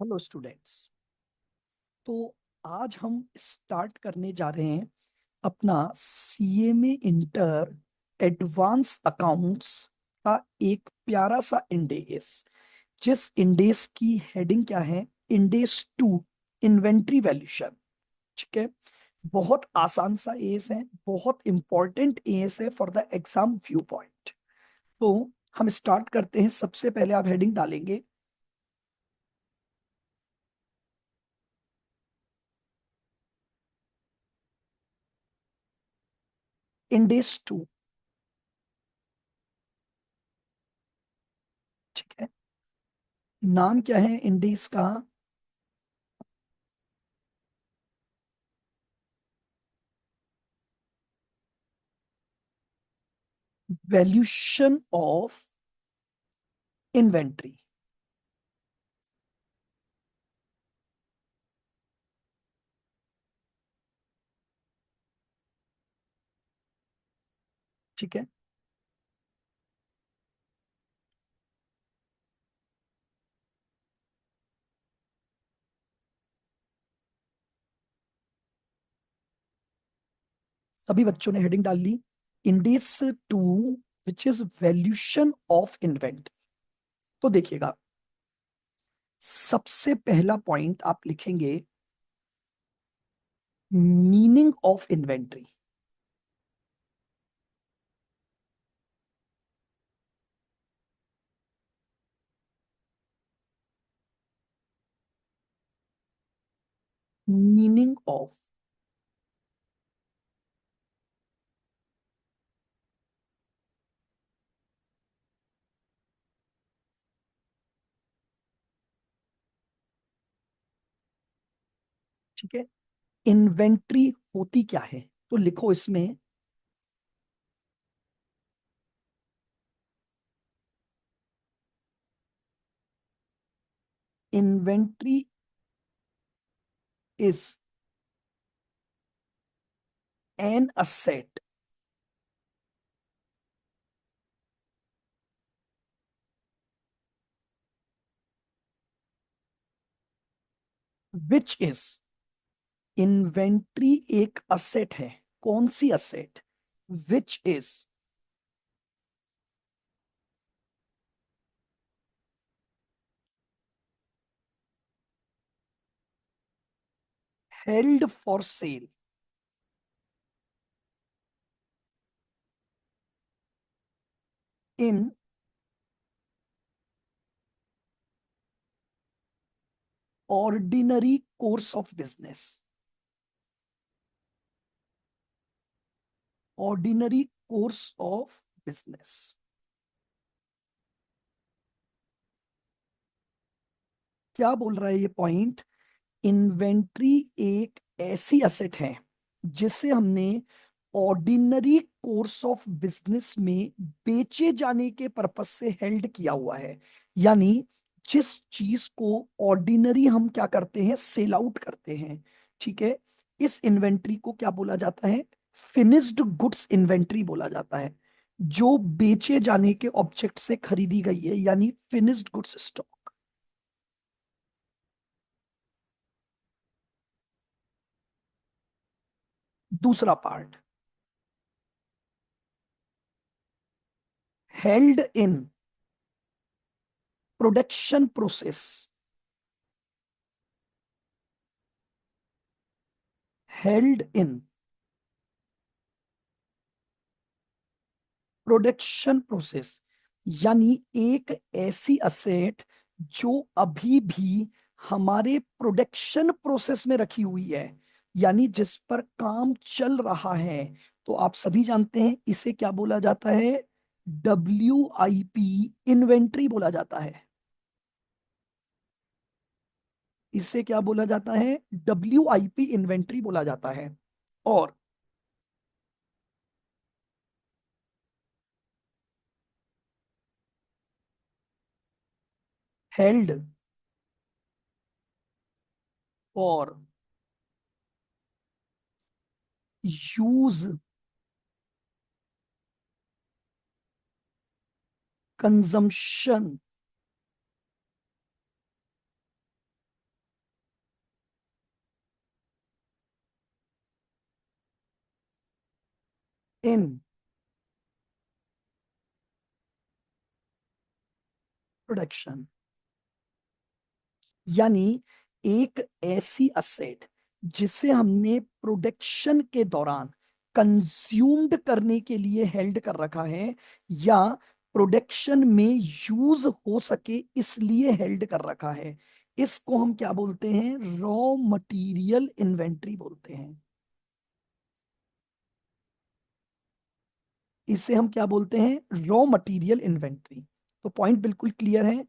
Hello students. तो आज हम स्टार्ट करने जा रहे हैं अपना सीएमए इंटर एडवांस अकाउंट्स का एक प्यारा सा इंडेस, जिस इंडेस की हेडिंग क्या है? इंडेस 2, इन्वेंट्री वैल्यूशन। ठीक है। बहुत आसान सा एस है, बहुत इंपॉर्टेंट एस है for the exam view point. तो हम स्टार्ट करते हैं। सबसे पहले आप हेडिंग डालेंगे इंडेस 2। ठीक है। नाम क्या है इंडेस का? Valuation of inventory. ठीक है। सभी बच्चों ने हेडिंग डाल ली index 2, which is valuation of inventory. तो देखिएगा, सबसे पहला पॉइंट आप लिखेंगे meaning of inventory. Meaning of. ठीक है। इन्वेंट्री होती क्या है? तो लिखो इसमें inventory is an asset which is. Inventory एक असेट है। कौन सी asset? Which is held for sale in ordinary course of business. Ordinary course of business. क्या बोल रहा है ये पॉइंट? इन्वेंट्री एक ऐसी असेट है जिसे हमने ऑर्डिनरी कोर्स ऑफ बिजनेस में बेचे जाने के पर्पस से हेल्ड किया हुआ है। यानी जिस चीज को ऑर्डिनरी हम क्या करते हैं, सेल आउट करते हैं। ठीक है। इस इन्वेंट्री को क्या बोला जाता है? फिनिश्ड गुड्स इन्वेंट्री बोला जाता है, जो बेचे जाने के ऑब्जेक्ट से खरीदी गई है, यानी फिनिश्ड गुड्स स्टॉक। दूसरा part, held in production process. Held in production process, यानी एक ऐसी असेट जो अभी भी हमारे प्रोडक्शन प्रोसेस में रखी हुई है, यानी जिस पर काम चल रहा है। तो आप सभी जानते हैं इसे क्या बोला जाता है? WIP इन्वेंट्री बोला जाता है। इसे क्या बोला जाता है? WIP इन्वेंट्री बोला जाता है। और held for use consumption in production, यानी एक ऐसी असेट जिसे हमने प्रोडक्शन के दौरान कंज्यूम्ड करने के लिए हेल्ड कर रखा है, या प्रोडक्शन में यूज हो सके इसलिए हेल्ड कर रखा है, इसको हम क्या बोलते हैं? रॉ मटेरियल इन्वेंट्री बोलते हैं। इसे हम क्या बोलते हैं? Raw material inventory. तो पॉइंट बिल्कुल क्लियर है।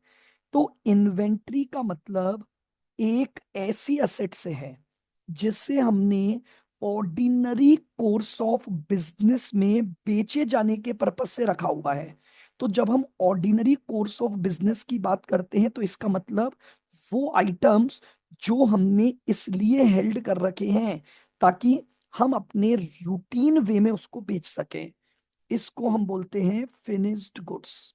तो इन्वेंट्री का मतलब एक ऐसी असेट से है जिसे हमने ऑर्डिनरी कोर्स ऑफ बिजनेस में बेचे जाने के पर्पस से रखा हुआ है। तो जब हम ऑर्डिनरी कोर्स ऑफ बिजनेस की बात करते हैं तो इसका मतलब वो आइटम्स जो हमने इसलिए हेल्ड कर रखे हैं ताकि हम अपने रूटीन वे में उसको बेच सकें, इसको हम बोलते हैं फिनिश्ड गुड्स।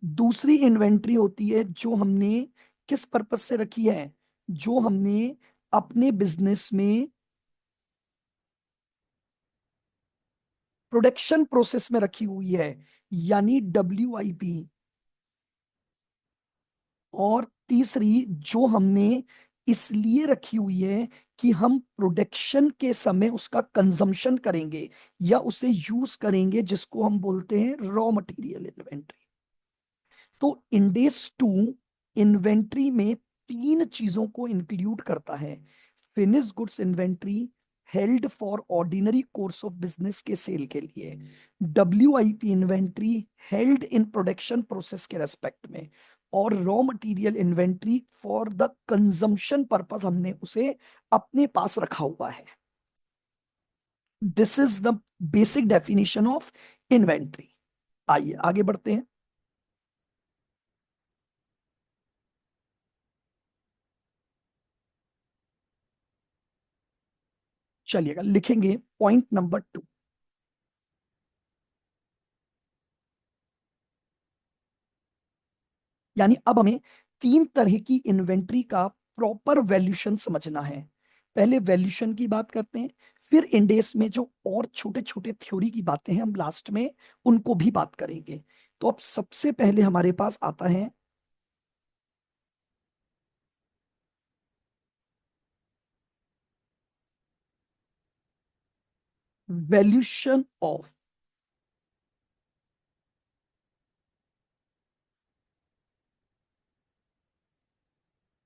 दूसरी इन्वेंट्री होती है जो हमने किस पर्पस से रखी है? जो हमने अपने बिजनेस में प्रोडक्शन प्रोसेस में रखी हुई है, यानी WIP। और तीसरी जो हमने इसलिए रखी हुई है कि हम प्रोडक्शन के समय उसका कंजम्पशन करेंगे या उसे यूज करेंगे, जिसको हम बोलते हैं रॉ मटेरियल इन्वेंट्री। तो इंडेस टू इन्वेंट्री में तीन चीजों को इंक्लूड करता है। Finish goods inventory held for ordinary course of business के सेल के लिए, WIP inventory held in production process के रेस्पेक्ट में, और raw material inventory for the consumption purpose हमने उसे अपने पास रखा हुआ है। This is the basic definition of inventory. आइए आगे बढ़ते हैं। चलिएगा, लिखेंगे पॉइंट नंबर 2। यानी अब हमें तीन तरह की इन्वेंट्री का प्रॉपर वैल्यूशन समझना है। पहले वैल्यूशन की बात करते हैं, फिर इंडेस में जो और छोटे छोटे थ्योरी की बातें हैं हम लास्ट में उनको भी बात करेंगे। तो अब सबसे पहले हमारे पास आता है valuation of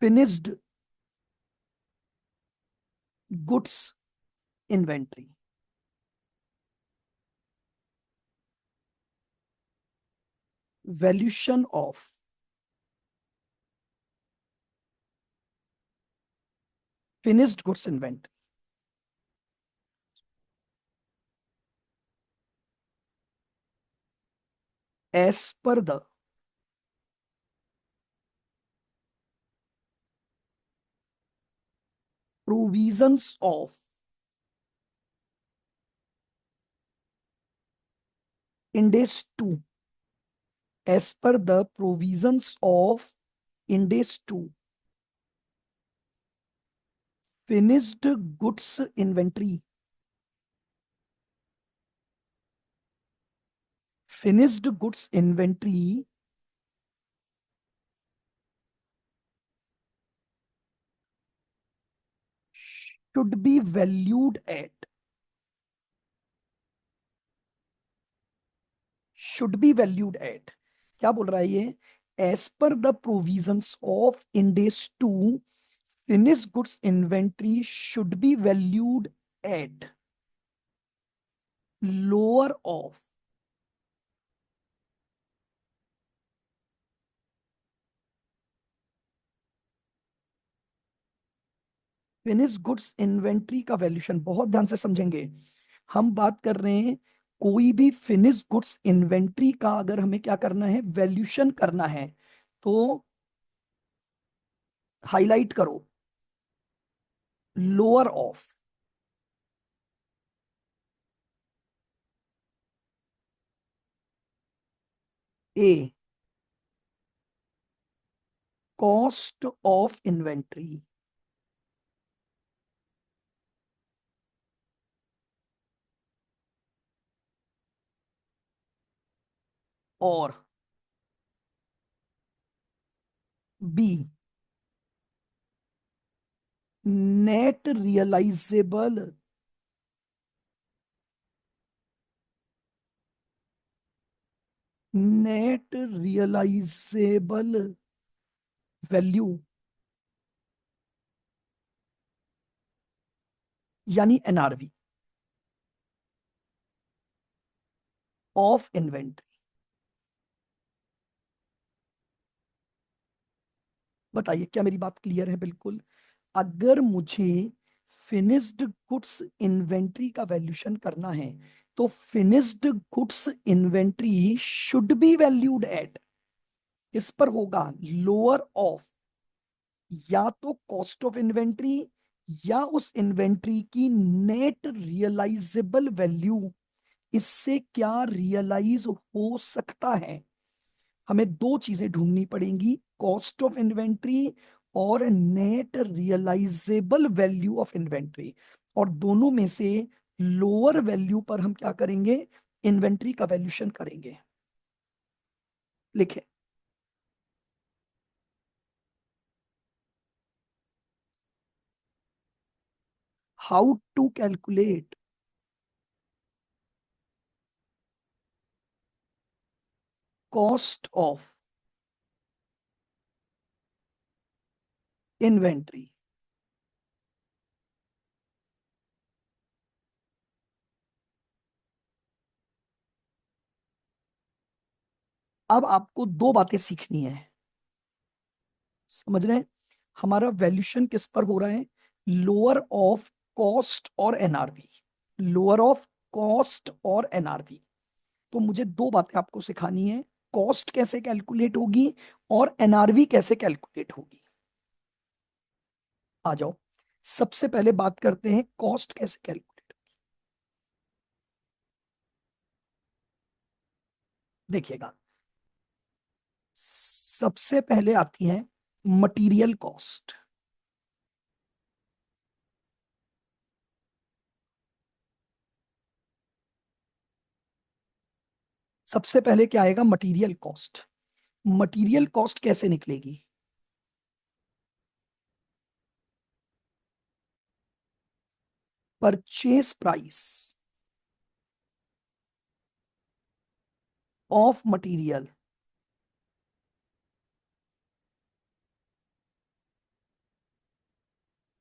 finished goods inventory. Valuation of finished goods inventory as per the provisions of Ind AS 2, as per the provisions of Index 2, finished goods inventory. Finished goods inventory should be valued at, should be valued at, क्या बोल रहा है ये? As per the provisions of Index 2, finished goods inventory should be valued at lower of finish goods inventory का valuation. बहुत ध्यान से समझेंगे, हम बात कर रहे हैं कोई भी फिनिश गुड्स इन्वेंट्री का अगर हमें क्या करना है, वैल्यूशन करना है, तो हाईलाइट करो lower of A cost of inventory. और B net realisable net realisable value यानी एनआरवी ऑफ इन्वेंट्री। बताइए क्या मेरी बात क्लियर है? बिल्कुल। अगर मुझे फिनिश्ड गुड्स इन्वेंट्री का वैल्यूशन करना है तो finished goods inventory should be valued at, इस पर होगा लोअर ऑफ या तो कॉस्ट ऑफ इन्वेंट्री या उस इन्वेंट्री की नेट रियलाइजेबल वैल्यू। इससे क्या रियलाइज हो सकता है? हमें दो चीजें ढूंढनी पड़ेंगी, कॉस्ट ऑफ इन्वेंट्री और net realisable value of inventory. और दोनों में से लोअर वैल्यू पर हम क्या करेंगे? इन्वेंट्री का वैल्यूशन करेंगे। लिखे। How to calculate cost of inventory. अब आपको दो बातें सीखनी है। समझ रहे हैं? हमारा वैल्यूशन किस पर हो रहा है? लोअर ऑफ कॉस्ट और एनआरवी। लोअर ऑफ कॉस्ट और एनआरवी। तो मुझे दो बातें आपको सिखानी है, कॉस्ट कैसे कैलकुलेट होगी और एनआरवी कैसे कैलकुलेट होगी। आ जाओ। सबसे पहले बात करते हैं कॉस्ट कैसे कैलकुलेट। देखिएगा, सबसे पहले आती है मटेरियल कॉस्ट। सबसे पहले क्या आएगा? Material cost. मटेरियल कॉस्ट कैसे निकलेगी? Purchase price of material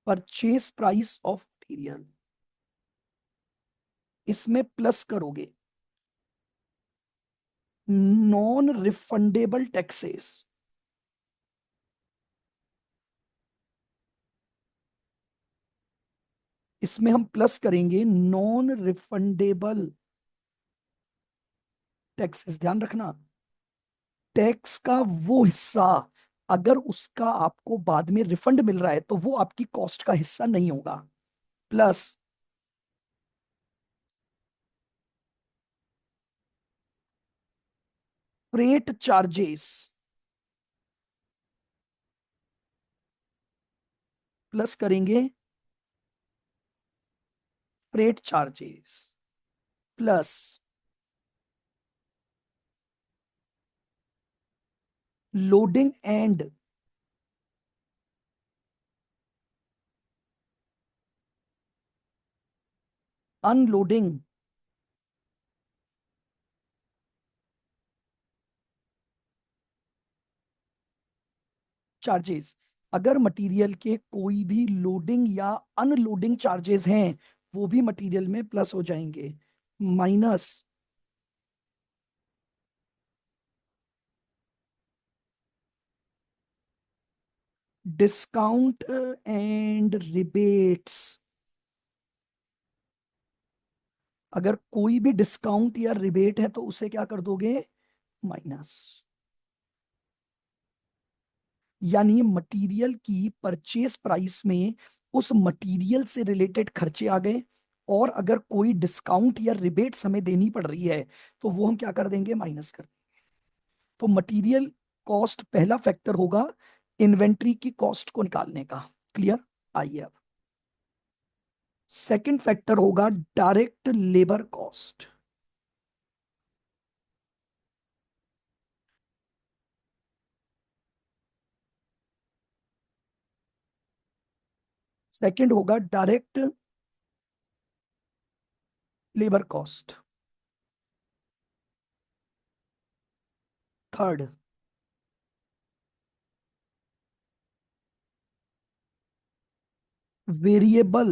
purchase price of material, इसमें प्लस करोगे नॉन रिफंडेबल टैक्सेस। इसमें हम प्लस करेंगे नॉन रिफंडेबल टैक्सेस। ध्यान रखना, टैक्स का वो हिस्सा अगर उसका आपको बाद में रिफंड मिल रहा है तो वो आपकी कॉस्ट का हिस्सा नहीं होगा। Plus freight charges. प्लस करेंगे freight charges plus loading and unloading charges. अगर मटेरियल के कोई भी लोडिंग या अनलोडिंग चार्जेस हैं वो भी मटेरियल में प्लस हो जाएंगे। Minus discount and rebates. अगर कोई भी डिस्काउंट या रिबेट है तो उसे क्या कर दोगे? माइनस। यानी मटेरियल की परचेस प्राइस में उस मटेरियल से रिलेटेड खर्चे आ गए, और अगर कोई डिस्काउंट या रिबेट्स हमें देनी पड़ रही है तो वो हम क्या कर देंगे? माइनस कर। तो मटेरियल कॉस्ट पहला फैक्टर होगा इन्वेंट्री की कॉस्ट को निकालने का। क्लियर? आइए अब सेकंड फैक्टर होगा डायरेक्ट लेबर कॉस्ट। सेकंड होगा direct labour cost. Third variable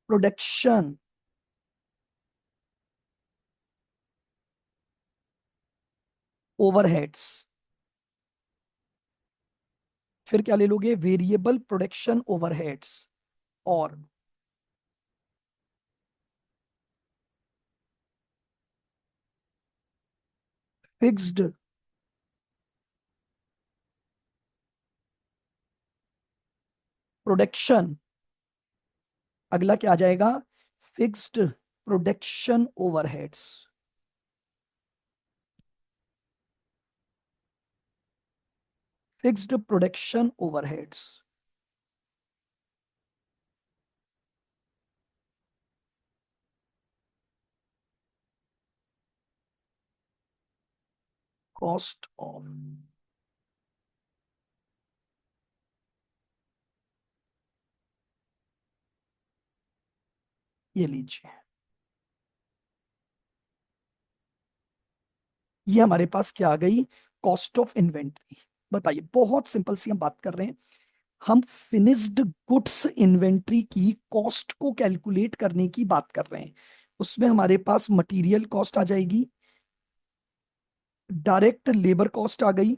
production overheads. फिर क्या ले लोगे? वेरिएबल प्रोडक्शन ओवरहेड्स और फिक्स्ड प्रोडक्शन। अगला क्या आ जाएगा? Fixed production overheads. Fixed production overheads. Cost of, ये लीजिए, ये हमारे पास क्या आ गई? Cost of inventory. बताइए, बहुत सिंपल सी हम बात कर रहे हैं। हम फिनिश्ड गुड्स इन्वेंट्री की कॉस्ट को कैलकुलेट करने की बात कर रहे हैं। उसमें हमारे पास मटेरियल कॉस्ट आ जाएगी, डायरेक्ट लेबर कॉस्ट आ गई,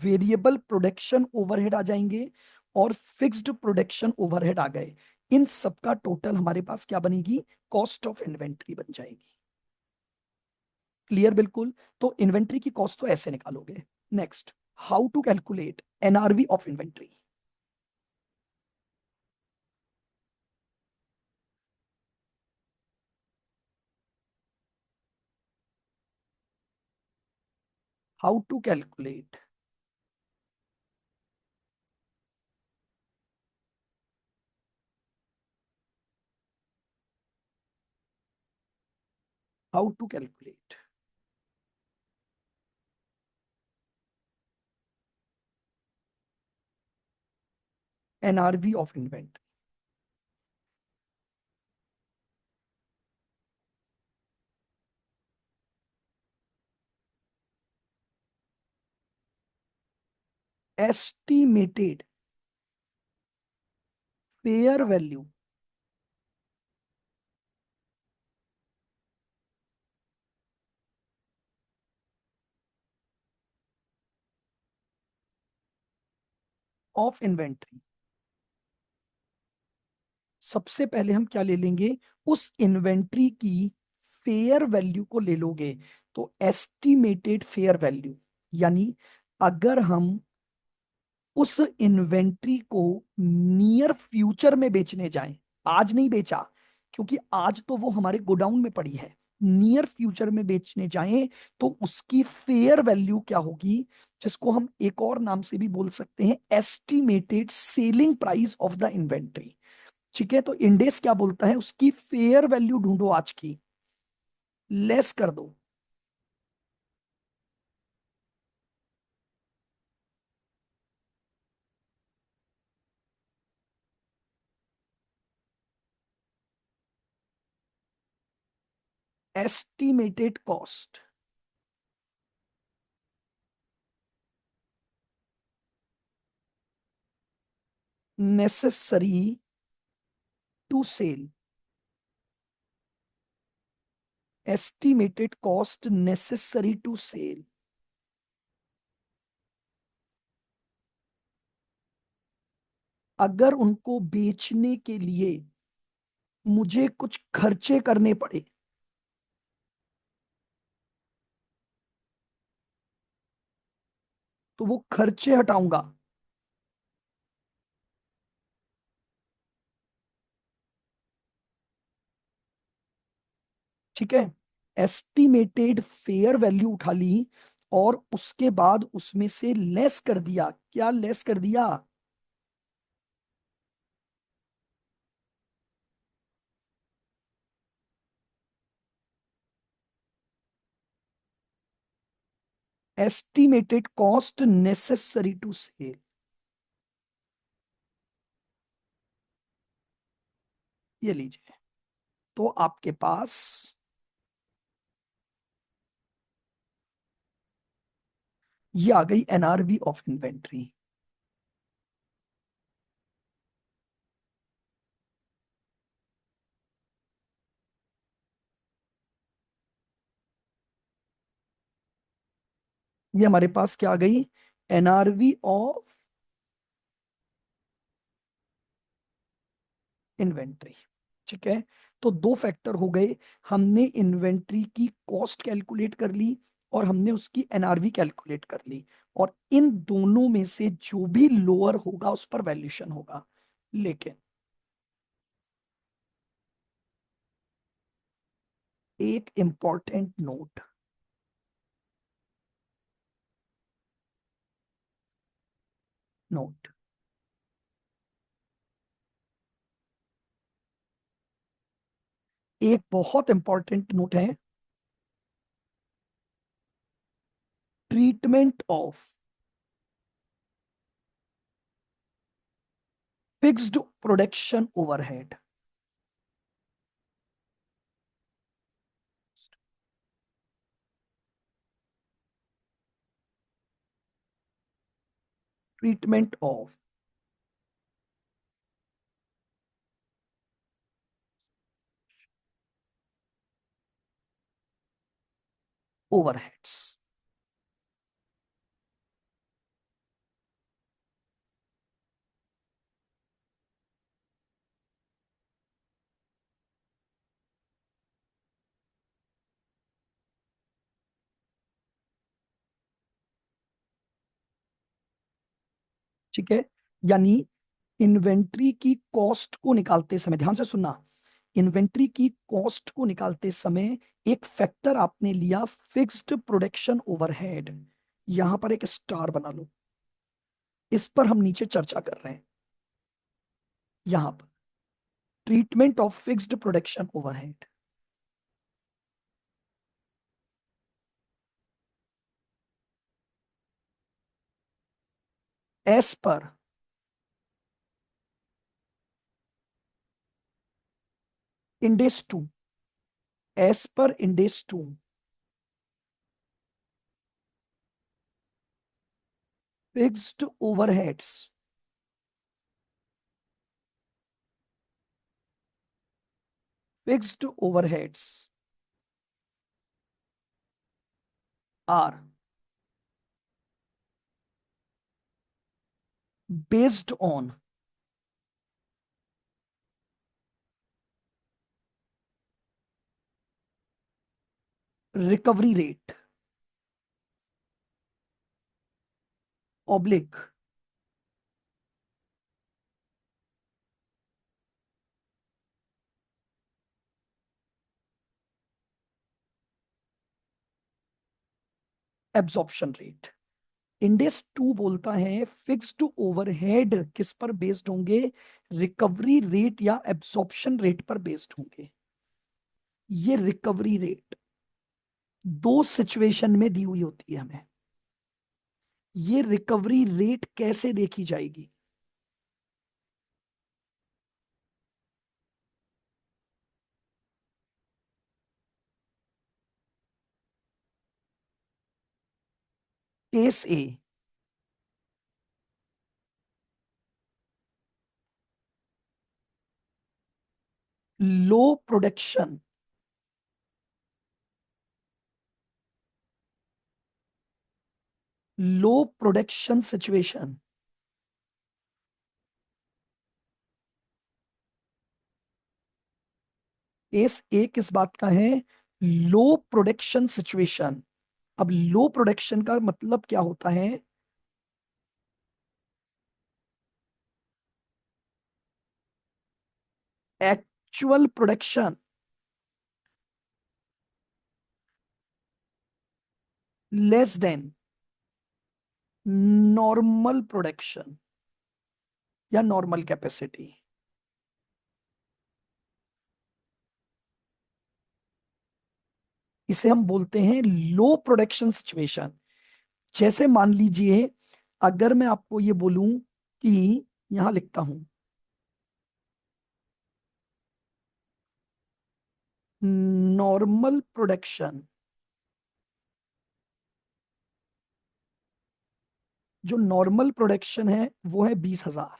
वेरिएबल प्रोडक्शन ओवरहेड आ जाएंगे, और फिक्स्ड प्रोडक्शन ओवरहेड आ गए। इन सबका टोटल हमारे पास क्या बनेगी? कॉस्ट ऑफ इन्वेंट्री बन जाएगी। क्लियर? बिल्कुल। तो इन्वेंट्री की कॉस्ट तो ऐसे निकालोगे। Next, how to calculate NRV of inventory. How to calculate how to calculate NRV of inventory. Estimated fair value of inventory. सबसे पहले हम क्या ले लेंगे? उस इन्वेंट्री की फेयर वैल्यू को ले लोगे। तो एस्टिमेटेड फेयर वैल्यू, यानी अगर हम उस इन्वेंट्री को नियर फ्यूचर में बेचने जाएं, आज नहीं बेचा क्योंकि आज तो वो हमारे गोडाउन में पड़ी है, नियर फ्यूचर में बेचने जाएं, तो उसकी फेयर वैल्यू क्या होगी? जिसको हम एक और नाम से भी बोल सकते हैं, estimated selling price of the inventory. ठीक है, तो इंडेस क्या बोलता है? उसकी फेयर वैल्यू ढूंढो आज की, लेस कर दो। Estimated cost necessary to sell. Estimated cost necessary to sell. अगर उनको बेचने के लिए मुझे कुछ खर्चे करने पड़े, तो वो खर्चे हटाऊंगा। ठीक है, एस्टिमेटेड फेयर वैल्यू उठा ली और उसके बाद उसमें से लेस कर दिया। क्या लेस कर दिया? Estimated cost necessary to sell, ये लीजिए। तो आपके पास ये आ गई एनआरवी ऑफ इन्वेंट्री। ये हमारे पास क्या आ गई, एनआरवी ऑफ इन्वेंट्री। ठीक है, तो दो फैक्टर हो गए। हमने इन्वेंट्री की कॉस्ट कैलकुलेट कर ली और हमने उसकी एनआरवी कैलकुलेट कर ली, और इन दोनों में से जो भी लोअर होगा उस पर वैल्यूशन होगा। लेकिन एक इंपॉर्टेंट नोट, नोट, एक बहुत इंपॉर्टेंट नोट है। Treatment of fixed production overhead. Treatment of overheads. ठीक है, यानी इन्वेंट्री की कॉस्ट को निकालते समय, ध्यान से सुनना, इन्वेंट्री की कॉस्ट को निकालते समय एक फैक्टर आपने लिया, फिक्स्ड प्रोडक्शन ओवरहेड। यहां पर एक स्टार बना लो, इस पर हम नीचे चर्चा कर रहे हैं। यहां पर treatment of fixed production overhead as per index two, as per index two, fixed overheads, fixed overheads are based on recovery rate oblique absorption rate. Index two बोलता है फिक्स्ड ओवरहेड किस पर बेस्ड होंगे, रिकवरी रेट या absorption rate पर based होंगे। ये recovery rate दो सिचुएशन में दी हुई होती है हमें। ये रिकवरी रेट कैसे देखी जाएगी, केस ए, लो प्रोडक्शन, लो प्रोडक्शन सिचुएशन। केस ए किस बात का है, लो प्रोडक्शन सिचुएशन। अब लो प्रोडक्शन का मतलब क्या होता है, actual production less than normal production या नॉर्मल कैपेसिटी। इसे हम बोलते हैं लो प्रोडक्शन सिचुएशन। जैसे मान लीजिए, अगर मैं आपको ये बोलूं कि यहां लिखता हूं, नॉर्मल प्रोडक्शन, जो नॉर्मल प्रोडक्शन है वो है 20,000।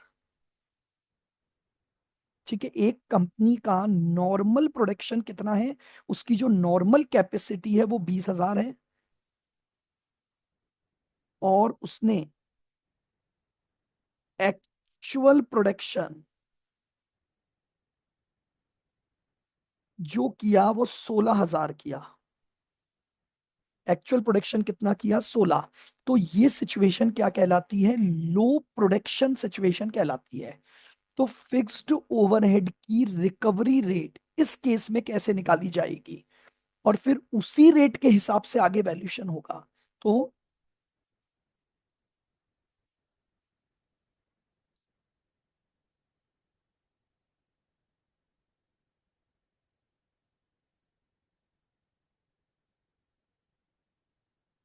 ठीक है, एक कंपनी का नॉर्मल प्रोडक्शन कितना है, उसकी जो नॉर्मल कैपेसिटी है वो 20,000 है, और उसने एक्चुअल प्रोडक्शन जो किया वो 16,000 किया। एक्चुअल प्रोडक्शन कितना किया, 16। तो ये सिचुएशन क्या कहलाती है, लो प्रोडक्शन सिचुएशन कहलाती है। तो फिक्स्ड ओवरहेड की रिकवरी रेट इस केस में कैसे निकाली जाएगी, और फिर उसी रेट के हिसाब से आगे वैल्यूशन होगा। तो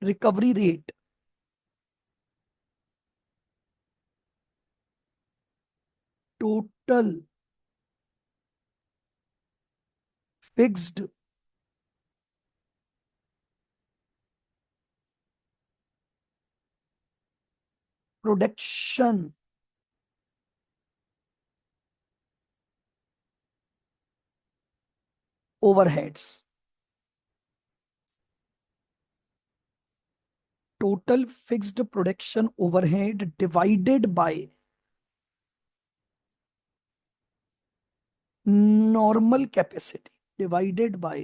recovery rate, total fixed production overheads, total fixed production overhead divided by normal capacity divided by,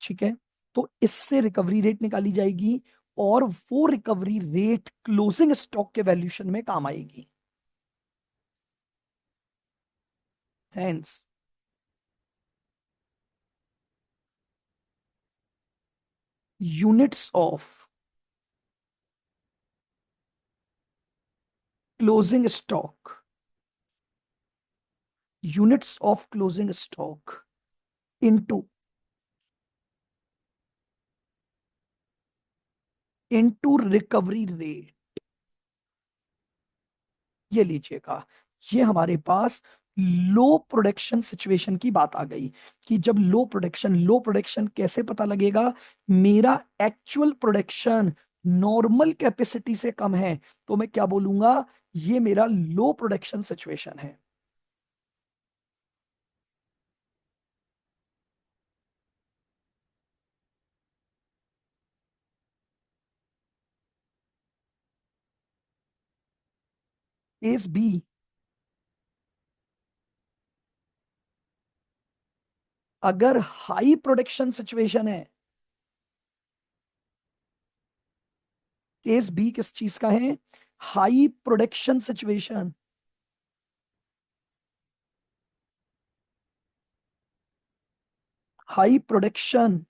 ठीक है। तो इससे रिकवरी रेट निकाली जाएगी, और वो रिकवरी रेट क्लोजिंग स्टॉक के वैल्यूशन में काम आएगी। Hence units of closing stock, units of closing stock into into recovery rate, ये लीजिएगा। ये हमारे पास लो प्रोडक्शन सिचुएशन की बात आ गई, कि जब लो प्रोडक्शन कैसे पता लगेगा, मेरा एक्चुअल प्रोडक्शन नॉर्मल कैपेसिटी से कम है, तो मैं क्या बोलूंगा, ये मेरा लो प्रोडक्शन सिचुएशन है। केस बी, अगर हाई प्रोडक्शन सिचुएशन है, केस बी किस चीज का है, high production situation, high production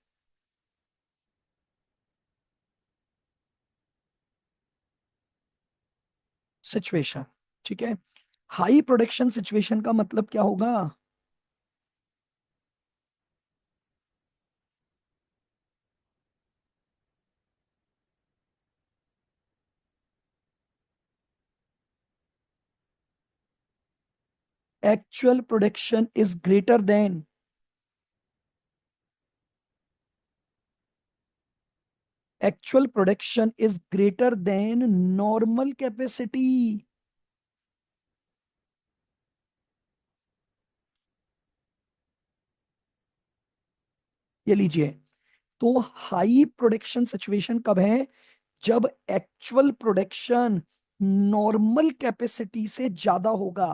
situation, ठीक है। हाई प्रोडक्शन सिचुएशन का मतलब क्या होगा, actual production is greater than, actual production is greater than normal capacity. ये लीजिए, तो हाई प्रोडक्शन सिचुएशन कब है, जब एक्चुअल प्रोडक्शन नॉर्मल कैपेसिटी से ज्यादा होगा।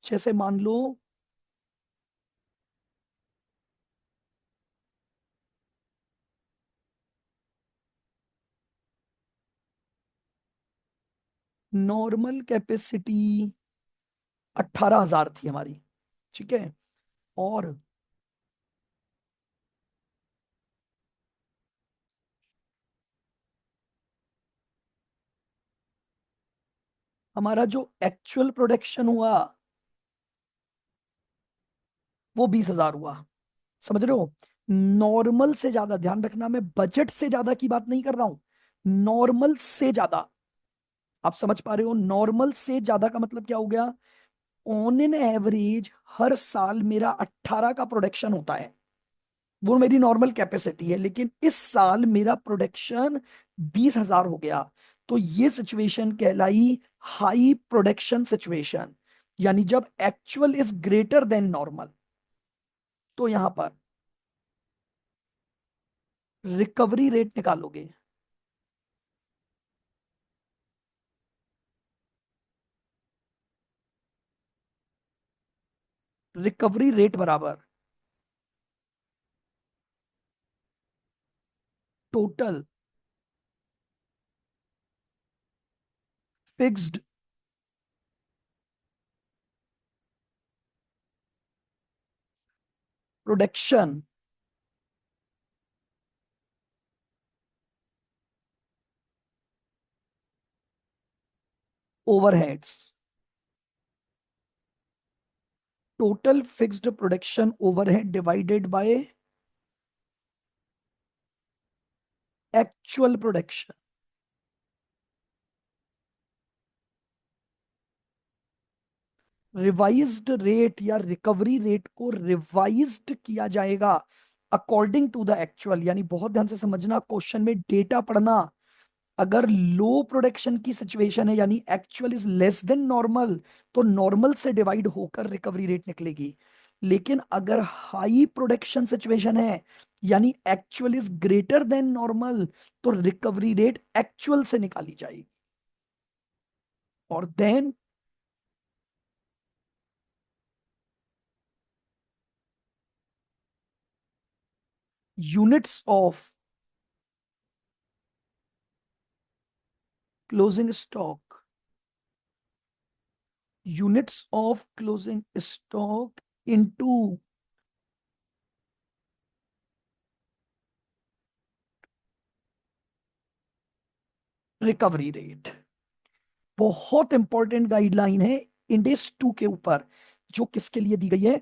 जैसे मान लो, नॉर्मल कैपेसिटी 18,000 थी हमारी, ठीक है, और हमारा जो एक्चुअल प्रोडक्शन हुआ वो 20,000 हुआ। समझ रहे हो, नॉर्मल से ज्यादा, ध्यान रखना, मैं बजट से ज्यादा की बात नहीं कर रहा हूं, नॉर्मल से ज्यादा। आप समझ पा रहे हो, नॉर्मल से ज्यादा का मतलब क्या हो गया? ऑन एन एवरेज हर साल मेरा 18 का प्रोडक्शन होता है, वो मेरी नॉर्मल कैपेसिटी है, लेकिन इस साल मेरा प्रोडक्शन 20,000 हो गया, तो ये सिचुएशन कहलाई हाई प्रोडक्शन सिचुएशन, यानी जब actual is greater than normal. तो यहां पर रिकवरी रेट निकालोगे। रिकवरी रेट बराबर total fixed production overheads. Total fixed production overhead divided by actual production. Revised rate या रिकवरी रेट को रिवाइज्ड किया जाएगा अकॉर्डिंग टू द एक्चुअल, यानी बहुत ध्यान से समझना, क्वेश्चन में डेटा पढ़ना। अगर लो प्रोडक्शन की सिचुएशन है, यानी actual is less than normal, तो नॉर्मल से डिवाइड होकर रिकवरी रेट निकलेगी। लेकिन अगर हाई प्रोडक्शन सिचुएशन है, यानी actual is greater than normal, तो रिकवरी रेट एक्चुअल से निकाली जाएगी। और then units of closing stock, units of closing stock into recovery rate. बहुत इंपॉर्टेंट गाइडलाइन है इंडेक्स 2 के ऊपर, जो किसके लिए दी गई है?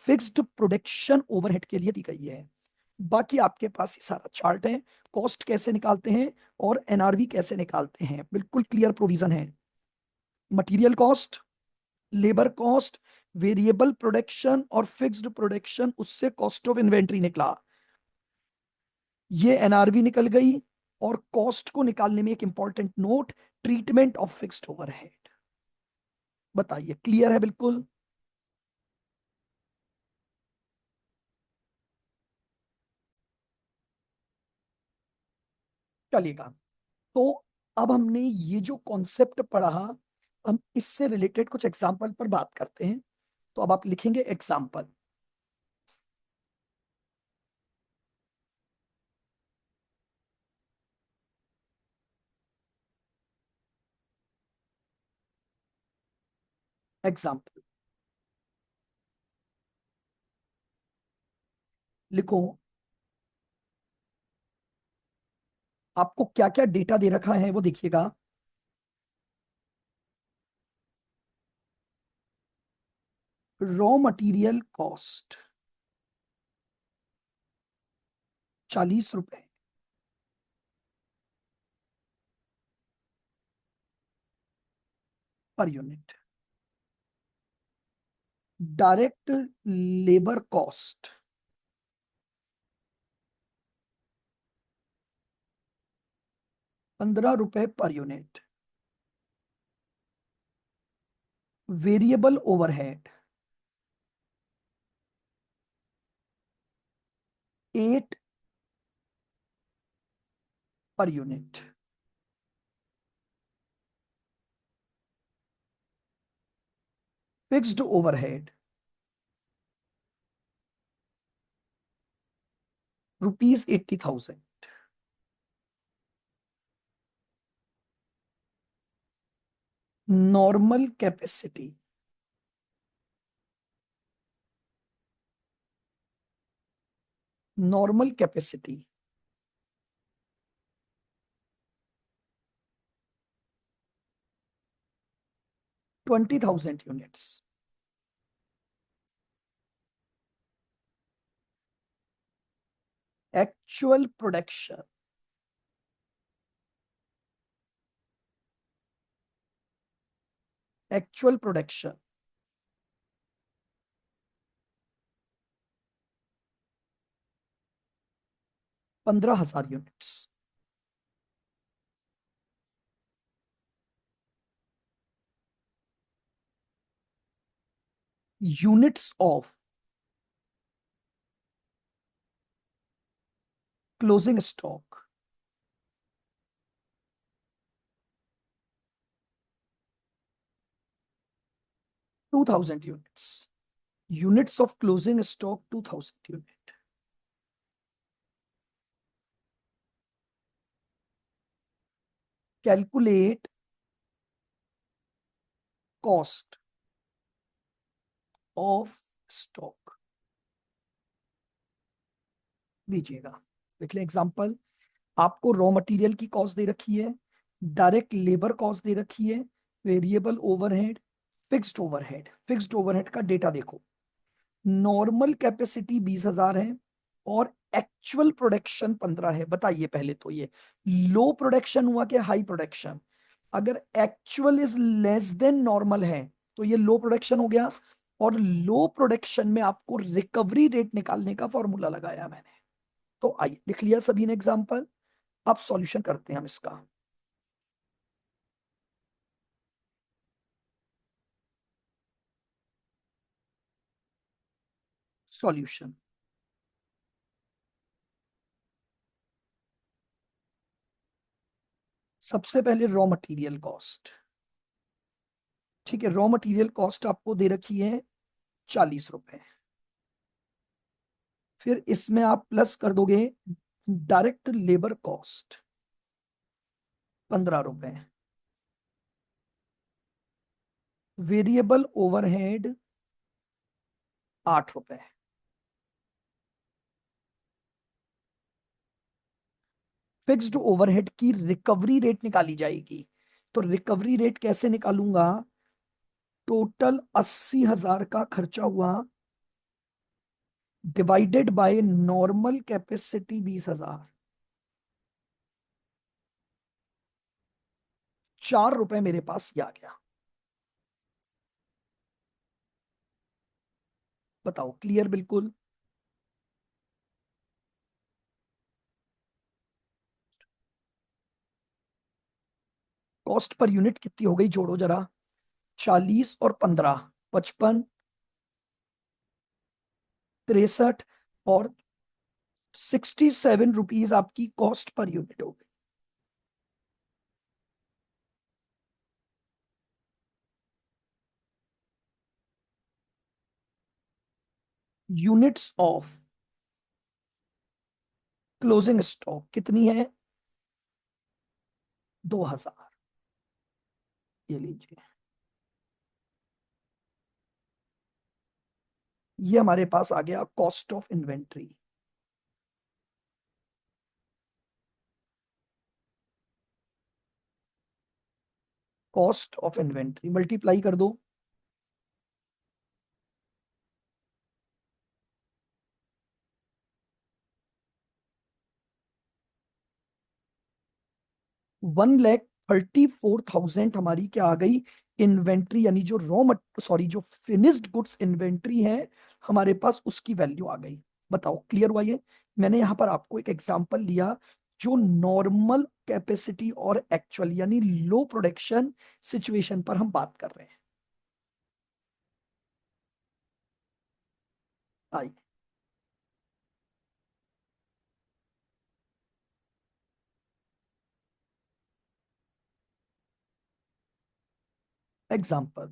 फिक्स्ड प्रोडक्शन ओवरहेड के लिए दी गई है। बाकी आपके पास ये सारा चार्ट है, कॉस्ट कैसे निकालते हैं और एनआरवी कैसे निकालते हैं, बिल्कुल क्लियर प्रोविजन है। Material cost, labour cost, variable production और फिक्स्ड प्रोडक्शन, उससे कॉस्ट ऑफ इन्वेंट्री निकला, ये एनआरवी निकल गई। और कॉस्ट को निकालने में एक important note, treatment of fixed overhead. बताइए, क्लियर है बिल्कुल? चलिएगा। तो अब हमने ये जो कॉन्सेप्ट पढ़ा, हम इससे रिलेटेड कुछ एग्जाम्पल पर बात करते हैं। तो अब आप लिखेंगे एग्जाम्पल। एग्जाम्पल लिखो। आपको क्या क्या डेटा दे रखा है वो देखिएगा। रॉ मटेरियल कॉस्ट 40 रुपए पर यूनिट। डायरेक्ट लेबर कॉस्ट 15 रुपए पर unit. Variable overhead 8 per unit. Fixed overhead ₹80,000। Normal capacity, normal capacity 20,000 units. Actual production, actual production 15,000 units. Units of closing stock 2,000 units. Units of closing stock 2,000 unit. Calculate cost of stock दीजिएगा। देख लें example. आपको raw material की cost दे रखी है, direct labour cost दे रखी है, variable overhead, fixed overhead. Fixed overhead का डेटा देखो। नॉर्मल कैपेसिटी 20,000 है और एक्चुअल प्रोडक्शन 15 है। बताइए पहले तो ये लो प्रोडक्शन हुआ कि हाई प्रोडक्शन? अगर actual is less than normal है तो ये लो प्रोडक्शन हो गया। और लो प्रोडक्शन में आपको रिकवरी रेट निकालने का फॉर्मूला लगाया मैंने। तो आइए लिख लिया सभी ने एग्जांपल। अब सॉल्यूशन करते हैं हम इसका। सॉल्यूशन। सबसे पहले रॉ मटेरियल कॉस्ट। ठीक है, रॉ मटेरियल कॉस्ट आपको दे रखी है 40 रुपए। फिर इसमें आप प्लस कर दोगे डायरेक्ट लेबर कॉस्ट 15 रुपए, वेरिएबल ओवरहेड 8 रुपए। फिक्स्ड ओवरहेड की रिकवरी रेट निकाली जाएगी। तो रिकवरी रेट कैसे निकालूंगा? टोटल 80,000 का खर्चा हुआ डिवाइडेड बाय नॉर्मल कैपेसिटी 20,000। 4 रुपए मेरे पास ये आ गया। बताओ, क्लियर बिल्कुल? कॉस्ट पर यूनिट कितनी हो गई जोड़ो जरा। 40 और 15, 55, 63 और 67 रुपीज आपकी कॉस्ट पर यूनिट हो गई। यूनिट्स ऑफ क्लोजिंग स्टॉक कितनी है? 2,000। ये लीजिए, ये हमारे पास आ गया cost of inventory. Cost of inventory multiply कर दो। 1,34,000 हमारी क्या आ गई? इन्वेंट्री, यानी जो सॉरी, जो फिनिश्ड गुड्स इन्वेंट्री है हमारे पास, उसकी वैल्यू आ गई। बताओ, क्लियर हुआ ये? मैंने यहां पर आपको एक एग्जांपल लिया जो नॉर्मल कैपेसिटी और एक्चुअल यानी लो प्रोडक्शन सिचुएशन पर हम बात कर रहे हैं। आई example.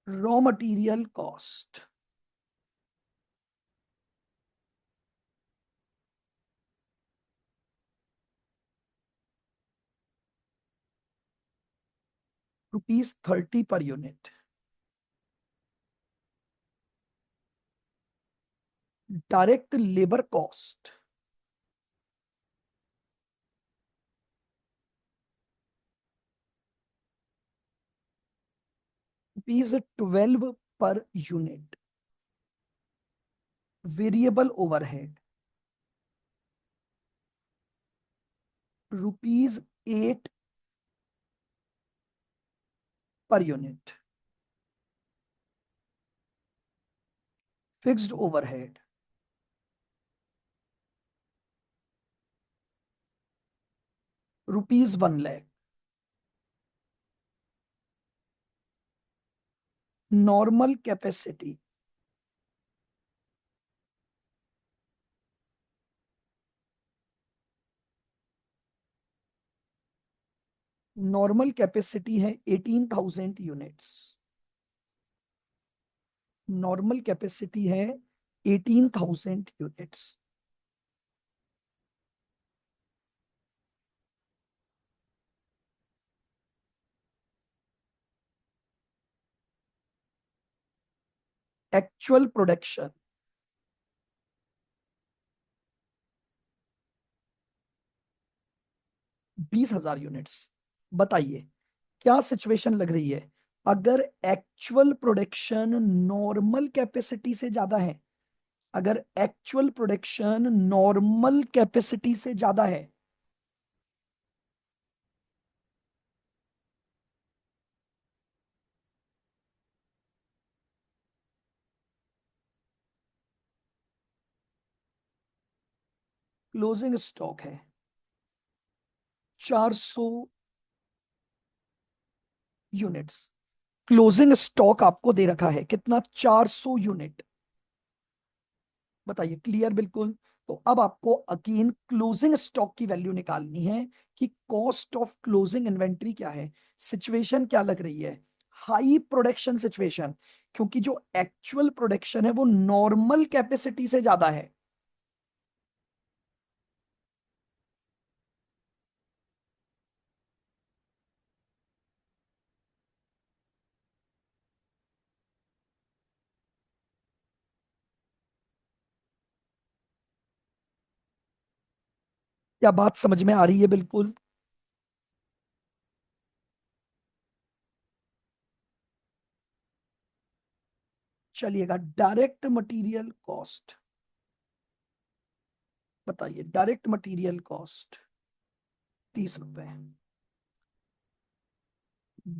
Raw material cost ₹30 per unit. Direct labour cost ₹12 per unit. Variable overhead ₹8 per unit. Fixed overhead ₹1 lakh. Normal capacity normal capacity है 18,000 यूनिट्स। नॉर्मल कैपेसिटी है 18,000 यूनिट्स। Actual production 20,000 units. बताइए क्या सिचुएशन लग रही है? अगर एक्चुअल प्रोडक्शन नॉर्मल कैपेसिटी से ज्यादा है, अगर एक्चुअल प्रोडक्शन नॉर्मल कैपेसिटी से ज्यादा है, क्लोजिंग स्टॉक है 400 यूनिट्स। क्लोजिंग स्टॉक आपको दे रखा है कितना? 400 यूनिट। बताइए, क्लियर बिल्कुल? तो अब आपको अगेन क्लोजिंग स्टॉक की वैल्यू निकालनी है कि कॉस्ट ऑफ क्लोजिंग इन्वेंट्री क्या है। सिचुएशन क्या लग रही है? हाई प्रोडक्शन सिचुएशन, क्योंकि जो एक्चुअल प्रोडक्शन है वो नॉर्मल कैपेसिटी से ज्यादा है। क्या बात समझ में आ रही है? बिल्कुल। चलिएगा, डायरेक्ट मटेरियल कॉस्ट। बताइए, डायरेक्ट मटेरियल कॉस्ट 30 रुपए।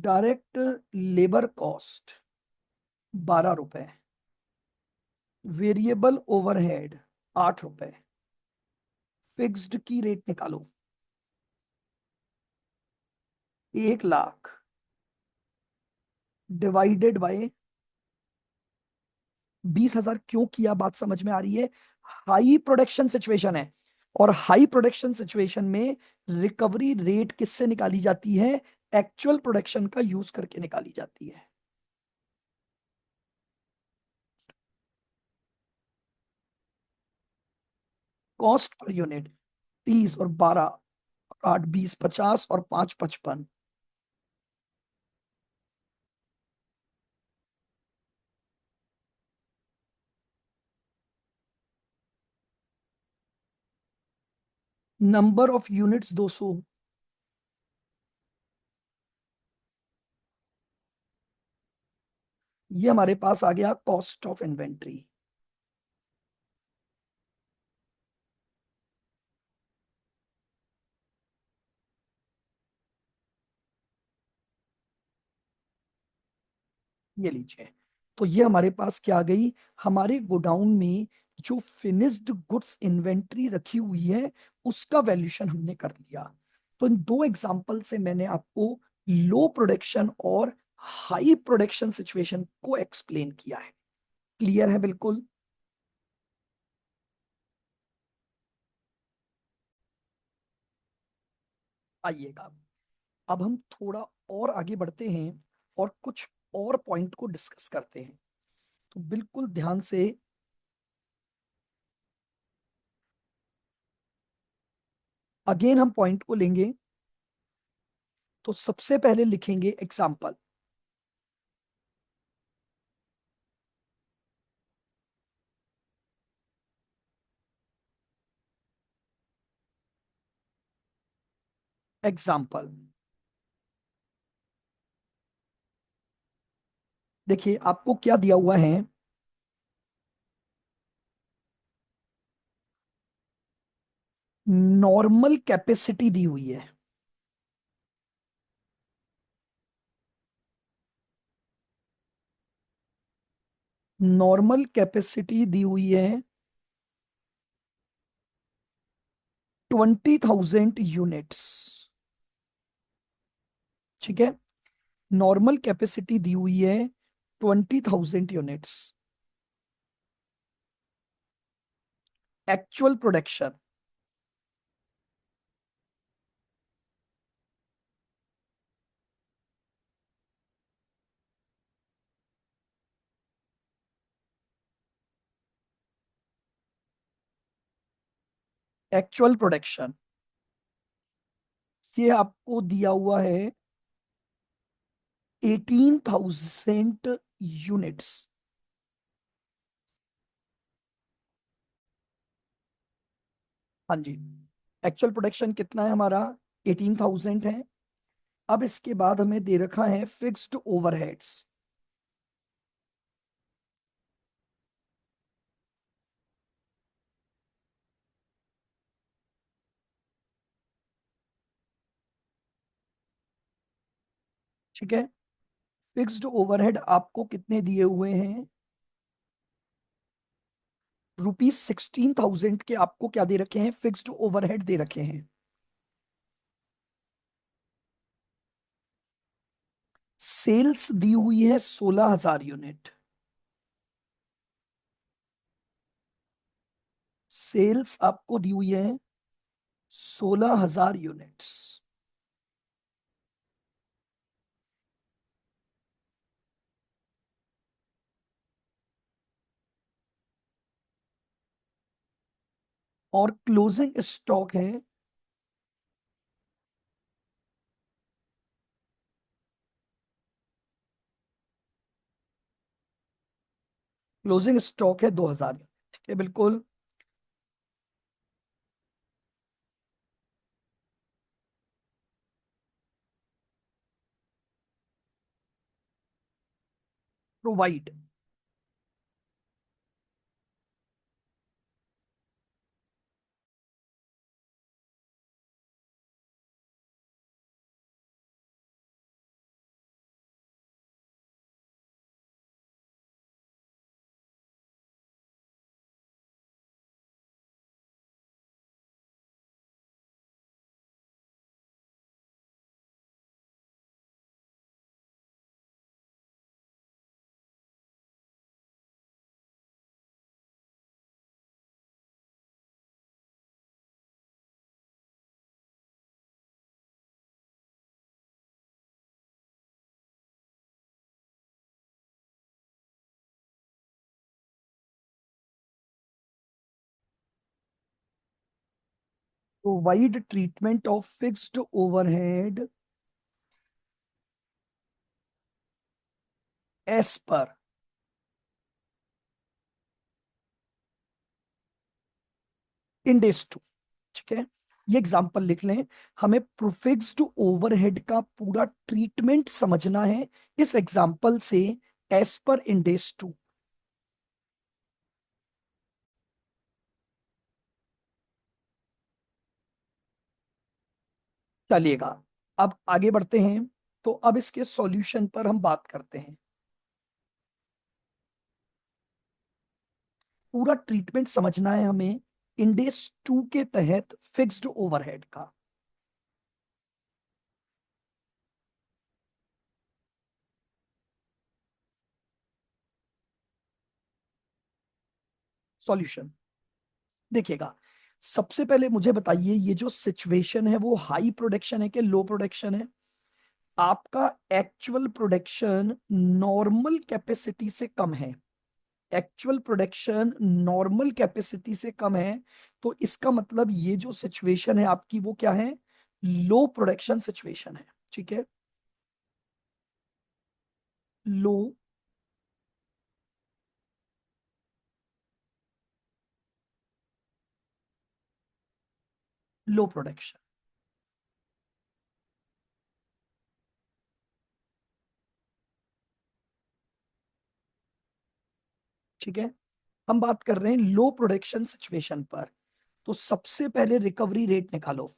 डायरेक्ट लेबर कॉस्ट 12 रुपए। वेरिएबल ओवरहेड 8 रुपए। फिक्स्ड की रेट निकालो। 1 लाख डिवाइडेड बाय 20,000 क्यों किया? बात समझ में आ रही है? हाई प्रोडक्शन सिचुएशन है, और हाई प्रोडक्शन सिचुएशन में रिकवरी रेट किससे निकाली जाती है? एक्चुअल प्रोडक्शन का यूज करके निकाली जाती है। कॉस्ट पर यूनिट 30 और 12, 8 20 50 और 5 55। Number of units 200। ये हमारे पास आ गया कॉस्ट ऑफ इन्वेंट्री। ये लीजिए। तो ये हमारे पास क्या आ गई? हमारे गोडाउन में जो फिनिश्ड गुड्स इन्वेंट्री रखी हुई है उसका वैल्यूशन हमने कर लिया। तो इन दो एग्जांपल से मैंने आपको लो प्रोडक्शन और हाई प्रोडक्शन सिचुएशन को एक्सप्लेन किया है। क्लियर है? बिल्कुल। आइएगा, अब हम थोड़ा और आगे बढ़ते हैं और कुछ और पॉइंट को डिस्कस करते हैं। तो बिल्कुल ध्यान से अगेन हम पॉइंट को लेंगे। तो सबसे पहले लिखेंगे एग्जाम्पल। एग्जाम्पल देखिए आपको क्या दिया हुआ है। नॉर्मल कैपेसिटी दी हुई है। नॉर्मल कैपेसिटी दी हुई है 20,000 यूनिट्स। ठीक है। नॉर्मल कैपेसिटी दी हुई है 20,000 units. Actual production. Actual production ये आपको दिया हुआ है 18,000 यूनिट्स। हाँ जी। एक्चुअल प्रोडक्शन कितना है हमारा? 18,000 है। अब इसके बाद हमें दे रखा है फिक्स्ड ओवरहेड्स। ठीक है। फिक्स्ड ओवरहेड आपको कितने दिए हुए हैं? ₹16,000 के आपको क्या दे रखे हैं? फिक्स्ड ओवरहेड दे रखे हैं। सेल्स दी हुई है 16,000 यूनिट। सेल्स आपको दी हुई है 16,000 यूनिट्स। और क्लोजिंग स्टॉक है क्लोजिंग स्टॉक है 2,000 यूनिट। ठीक है, बिल्कुल। Provide. Provide treatment of fixed overhead as पर इंडेस टू। ठीक है, ये एग्जांपल लिख लें। हमें फिक्स्ड ओवरहेड का पूरा ट्रीटमेंट समझना है इस एग्जांपल से, एस पर इंडेस टू। चलिएगा, अब आगे बढ़ते हैं। तो अब इसके सॉल्यूशन पर हम बात करते हैं। पूरा ट्रीटमेंट समझना है हमें इंडेस टू के तहत फिक्स्ड ओवरहेड का। सॉल्यूशन देखिएगा। सबसे पहले मुझे बताइए, ये जो सिचुएशन है वो हाई प्रोडक्शन है कि लो प्रोडक्शन है? आपका एक्चुअल प्रोडक्शन नॉर्मल कैपेसिटी से कम है। एक्चुअल प्रोडक्शन नॉर्मल कैपेसिटी से कम है। तो इसका मतलब ये जो सिचुएशन है आपकी वो क्या है? लो प्रोडक्शन सिचुएशन है। ठीक है। लो लो प्रोडक्शन। ठीक है, हम बात कर रहे हैं लो प्रोडक्शन सिचुएशन पर। तो सबसे पहले रिकवरी रेट निकालो।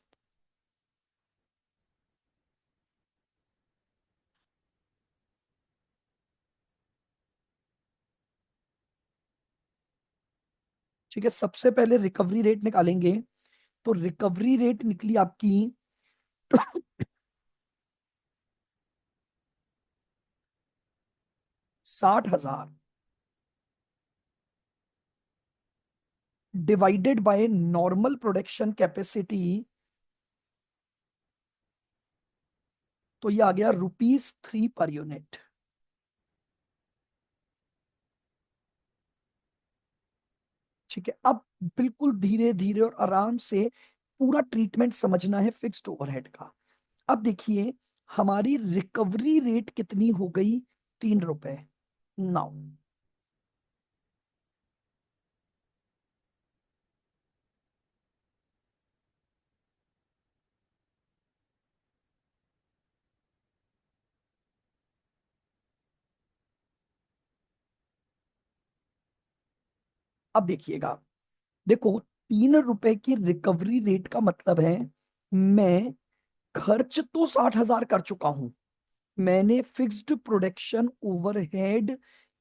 ठीक है, सबसे पहले रिकवरी रेट निकालेंगे। तो रिकवरी रेट निकली आपकी 60,000 divided by normal production capacity. तो ये आ गया ₹3 पर यूनिट। ठीक है, अब बिल्कुल धीरे धीरे और आराम से पूरा ट्रीटमेंट समझना है फिक्स्ड ओवरहेड का। अब देखिए, हमारी रिकवरी रेट कितनी हो गई? ₹3। नाउ अब देखिएगा, देखो, ₹3 की रिकवरी रेट का मतलब है मैं खर्च तो 60,000 कर चुका हूं। मैंने फिक्स्ड प्रोडक्शन ओवरहेड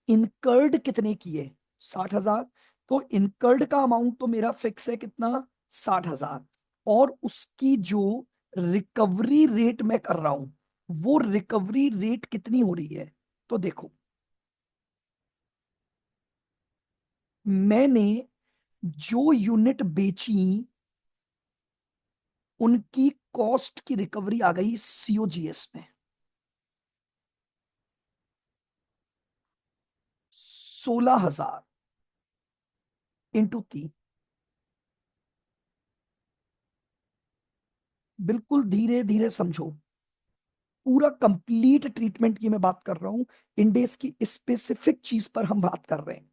इनकर्ड कितने किए? 60,000। तो इनकर्ड का अमाउंट तो मेरा फिक्स है कितना? 60,000। और उसकी जो रिकवरी रेट मैं कर रहा हूं, वो रिकवरी रेट कितनी हो रही है? तो देखो, मैंने जो यूनिट बेची उनकी कॉस्ट की रिकवरी आ गई सीओजीएस में। 16,000 इंटू 3। बिल्कुल धीरे धीरे समझो, पूरा कंप्लीट ट्रीटमेंट की मैं बात कर रहा हूं। इंडेस की स्पेसिफिक चीज पर हम बात कर रहे हैं।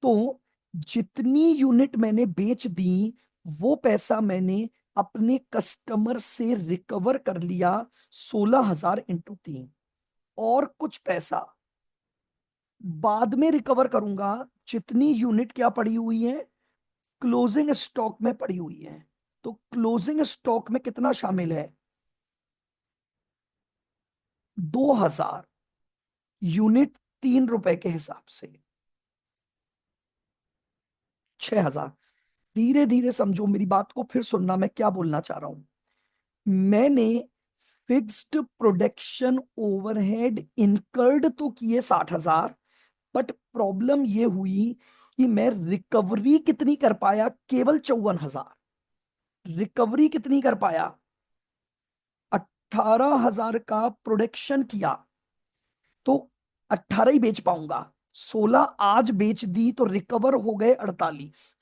तो जितनी यूनिट मैंने बेच दी, वो पैसा मैंने अपने कस्टमर से रिकवर कर लिया। 16,000 इंटू 3। और कुछ पैसा बाद में रिकवर करूंगा। जितनी यूनिट क्या पड़ी हुई है? क्लोजिंग स्टॉक में पड़ी हुई है। तो क्लोजिंग स्टॉक में कितना शामिल है? 2,000 यूनिट, ₹3 के हिसाब से 6,000। धीरे धीरे समझो मेरी बात को, फिर सुनना मैं क्या बोलना चाह रहा हूं। मैंने फिक्स्ड प्रोडक्शन ओवरहेड इनकर्ड तो किए 60,000, बट प्रॉब्लम ये हुई कि मैं रिकवरी कितनी कर पाया? केवल 54,000। रिकवरी कितनी कर पाया? 18,000 का प्रोडक्शन किया तो 18 ही बेच पाऊंगा। 16 आज बेच दी तो रिकवर हो गए 48।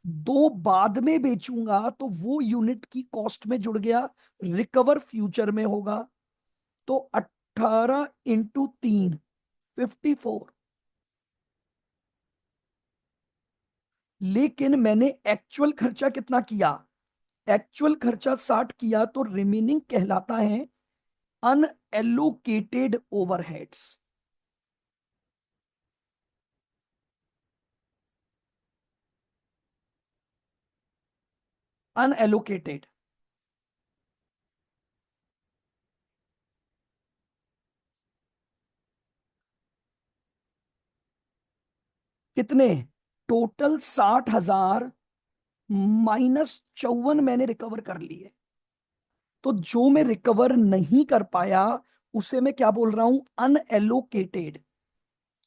दो बाद में बेचूंगा तो वो यूनिट की कॉस्ट में जुड़ गया, रिकवर फ्यूचर में होगा। तो 18 इंटू 3, 54। लेकिन मैंने एक्चुअल खर्चा कितना किया? एक्चुअल खर्चा 60 किया, तो रिमेनिंग कहलाता है अनएलोकेटेड ओवरहेड्स। अनएलोकेटेड कितने? टोटल 60,000 -54 मैंने रिकवर कर लिए। तो जो मैं रिकवर नहीं कर पाया, उसे मैं क्या बोल रहा हूं? अनएलोकेटेड।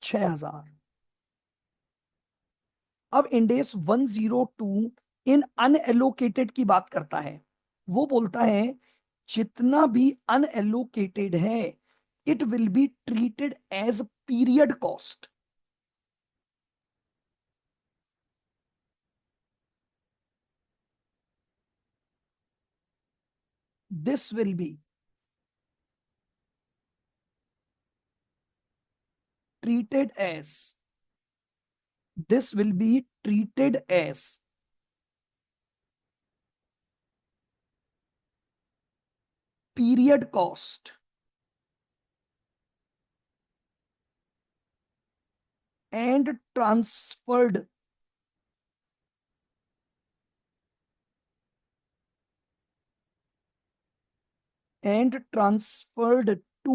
6,000। अब इंडेस 102 इन अनएलोकेटेड की बात करता है। वो बोलता है जितना भी अनएलोकेटेड है, it will be treated as period cost. This will be treated as this will be treated as period cost and transferred and transferred to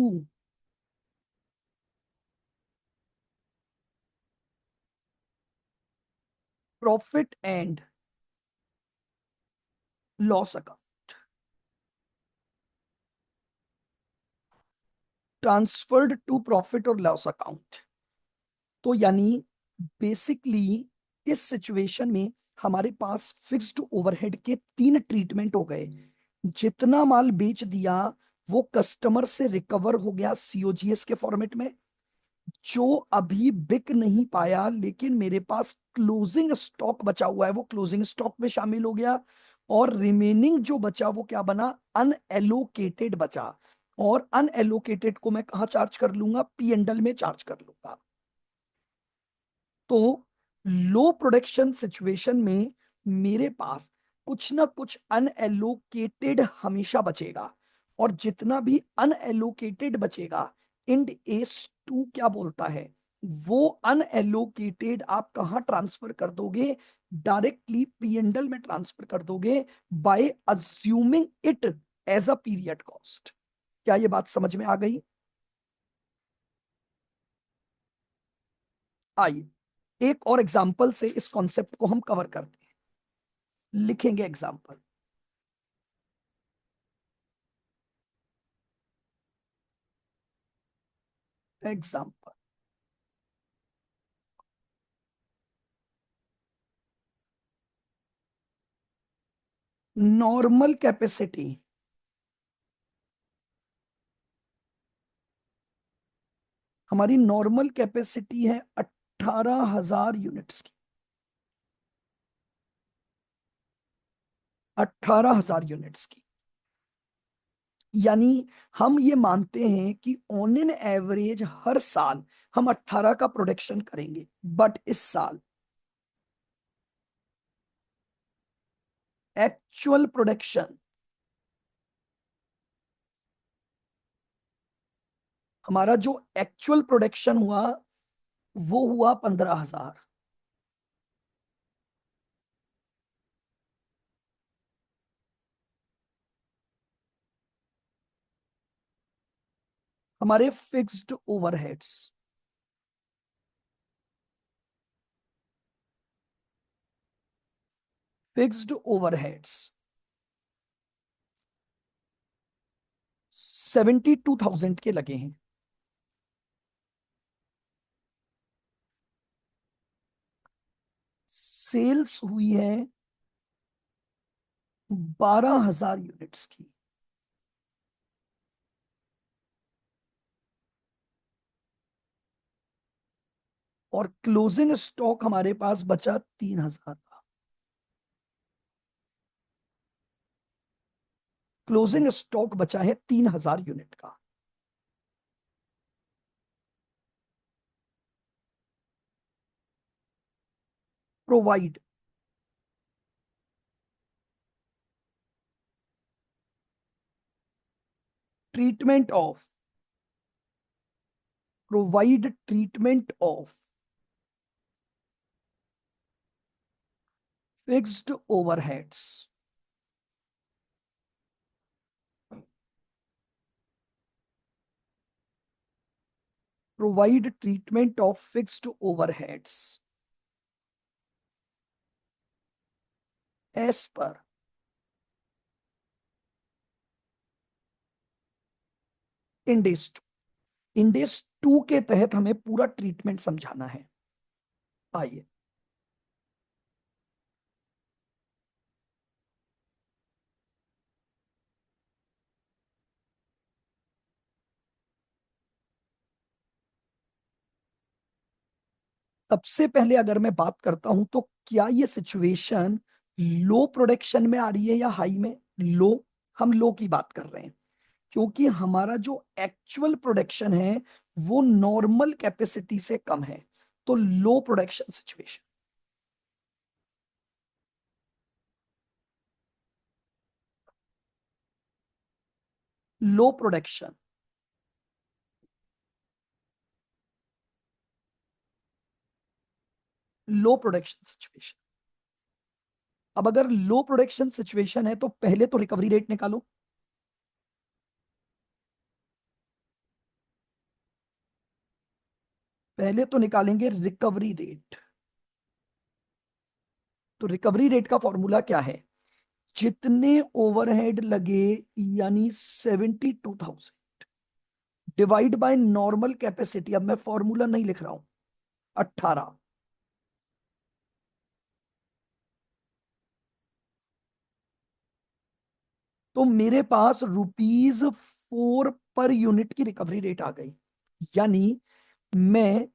profit and loss account. Transferred to profit और loss account, तो यानी basically इस situation में हमारे पास fixed overhead के तीन treatment हो गए। जितना माल बेच दिया वो कस्टमर से रिकवर हो गया सीओजीएस के फॉर्मेट में। जो अभी बिक नहीं पाया लेकिन मेरे पास क्लोजिंग स्टॉक बचा हुआ है वो क्लोजिंग स्टॉक में शामिल हो गया। और रिमेनिंग जो बचा वो क्या बना, अनएलोकेटेड बचा। और अनएलोकेटेड को मैं कहां चार्ज कर लूंगा, पी एंडल में चार्ज कर लूंगा। तो लो प्रोडक्शन सिचुएशन में मेरे पास कुछ ना कुछ अनएलोकेटेड हमेशा बचेगा। और जितना भी अनएलोकेटेड बचेगा, इंड एस टू क्या बोलता है, वो अनएलोकेटेड आप कहां ट्रांसफर कर दोगे, डायरेक्टली पीएनडल में ट्रांसफर कर दोगे by assuming it as a period cost. क्या ये बात समझ में आ गई? आइए एक और एग्जाम्पल से इस कॉन्सेप्ट को हम कवर करते हैं। लिखेंगे एग्जाम्पल। एग्जाम्पल, नॉर्मल कैपेसिटी, हमारी नॉर्मल कैपेसिटी है 18,000 यूनिट्स की। 18,000 यूनिट्स की, यानी हम ये मानते हैं कि ऑन एन एवरेज हर साल हम 18 का प्रोडक्शन करेंगे। बट इस साल एक्चुअल प्रोडक्शन, हमारा जो एक्चुअल प्रोडक्शन हुआ वो हुआ 15,000। हमारे फिक्स्ड ओवरहेड्स, फिक्स्ड ओवरहेड्स 72,000 के लगे हैं। सेल्स हुई है 12,000 यूनिट्स की। और क्लोजिंग स्टॉक हमारे पास बचा 3,000 का। क्लोजिंग स्टॉक बचा है 3,000 यूनिट का। Provide, treatment of, provide treatment of fixed overheads, provide treatment of fixed overheads as per index to. इंडेस to के तहत हमें पूरा ट्रीटमेंट समझाना है। आइए, सबसे पहले अगर मैं बात करता हूं तो क्या ये सिचुएशन लो प्रोडक्शन में आ रही है या हाई में? लो, हम लो की बात कर रहे हैं क्योंकि हमारा जो एक्चुअल प्रोडक्शन है वो नॉर्मल कैपेसिटी से कम है। तो लो प्रोडक्शन सिचुएशन, लो प्रोडक्शन, लो प्रोडक्शन सिचुएशन। अब अगर लो प्रोडक्शन सिचुएशन है तो पहले तो रिकवरी रेट निकालो। पहले तो निकालेंगे रिकवरी रेट। तो रिकवरी रेट का फॉर्मूला क्या है? जितने ओवरहेड लगे, यानी 72,000 डिवाइड बाय नॉर्मल कैपेसिटी। अब मैं फॉर्मूला नहीं लिख रहा हूं, 18। तो मेरे पास ₹4 पर यूनिट की रिकवरी रेट आ गई। यानी मैं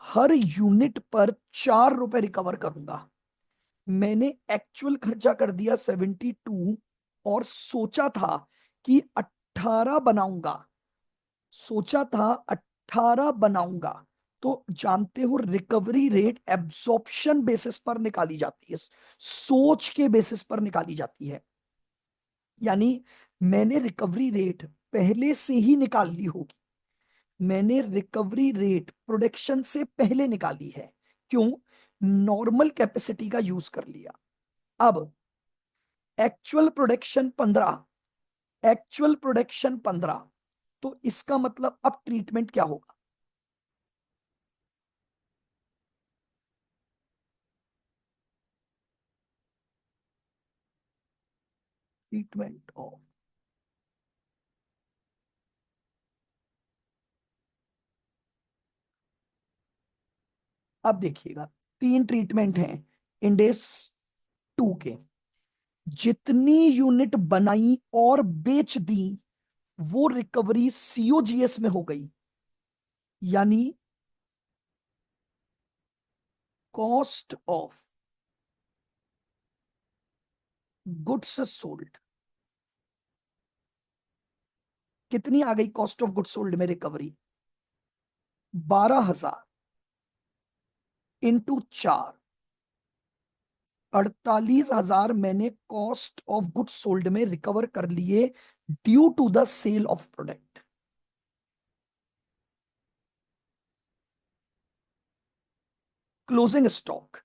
हर यूनिट पर ₹4 रिकवर करूंगा। मैंने एक्चुअल खर्चा कर दिया 72, और सोचा था कि 18 बनाऊंगा। सोचा था 18 बनाऊंगा। तो जानते हो, रिकवरी रेट एब्जॉर्प्शन बेसिस पर निकाली जाती है, सोच के बेसिस पर निकाली जाती है। यानी मैंने रिकवरी रेट पहले से ही निकाल ली होगी। मैंने रिकवरी रेट प्रोडक्शन से पहले निकाली है। क्यों? नॉर्मल कैपेसिटी का यूज कर लिया। अब एक्चुअल प्रोडक्शन 15, एक्चुअल प्रोडक्शन 15। तो इसका मतलब अब ट्रीटमेंट क्या होगा? ट्रीटमेंट ऑफ, अब देखिएगा, तीन ट्रीटमेंट हैं इंडेस 2 के। जितनी यूनिट बनाई और बेच दी, वो रिकवरी सीओजीएस में हो गई। यानी कॉस्ट ऑफ गुड्स सोल्ड। कितनी आ गई कॉस्ट ऑफ गुड्स सोल्ड में रिकवरी? 12,000 इंटू 4, 48,000 मैंने कॉस्ट ऑफ गुड्स सोल्ड में रिकवर कर लिए, due to the sale of product. Closing stock,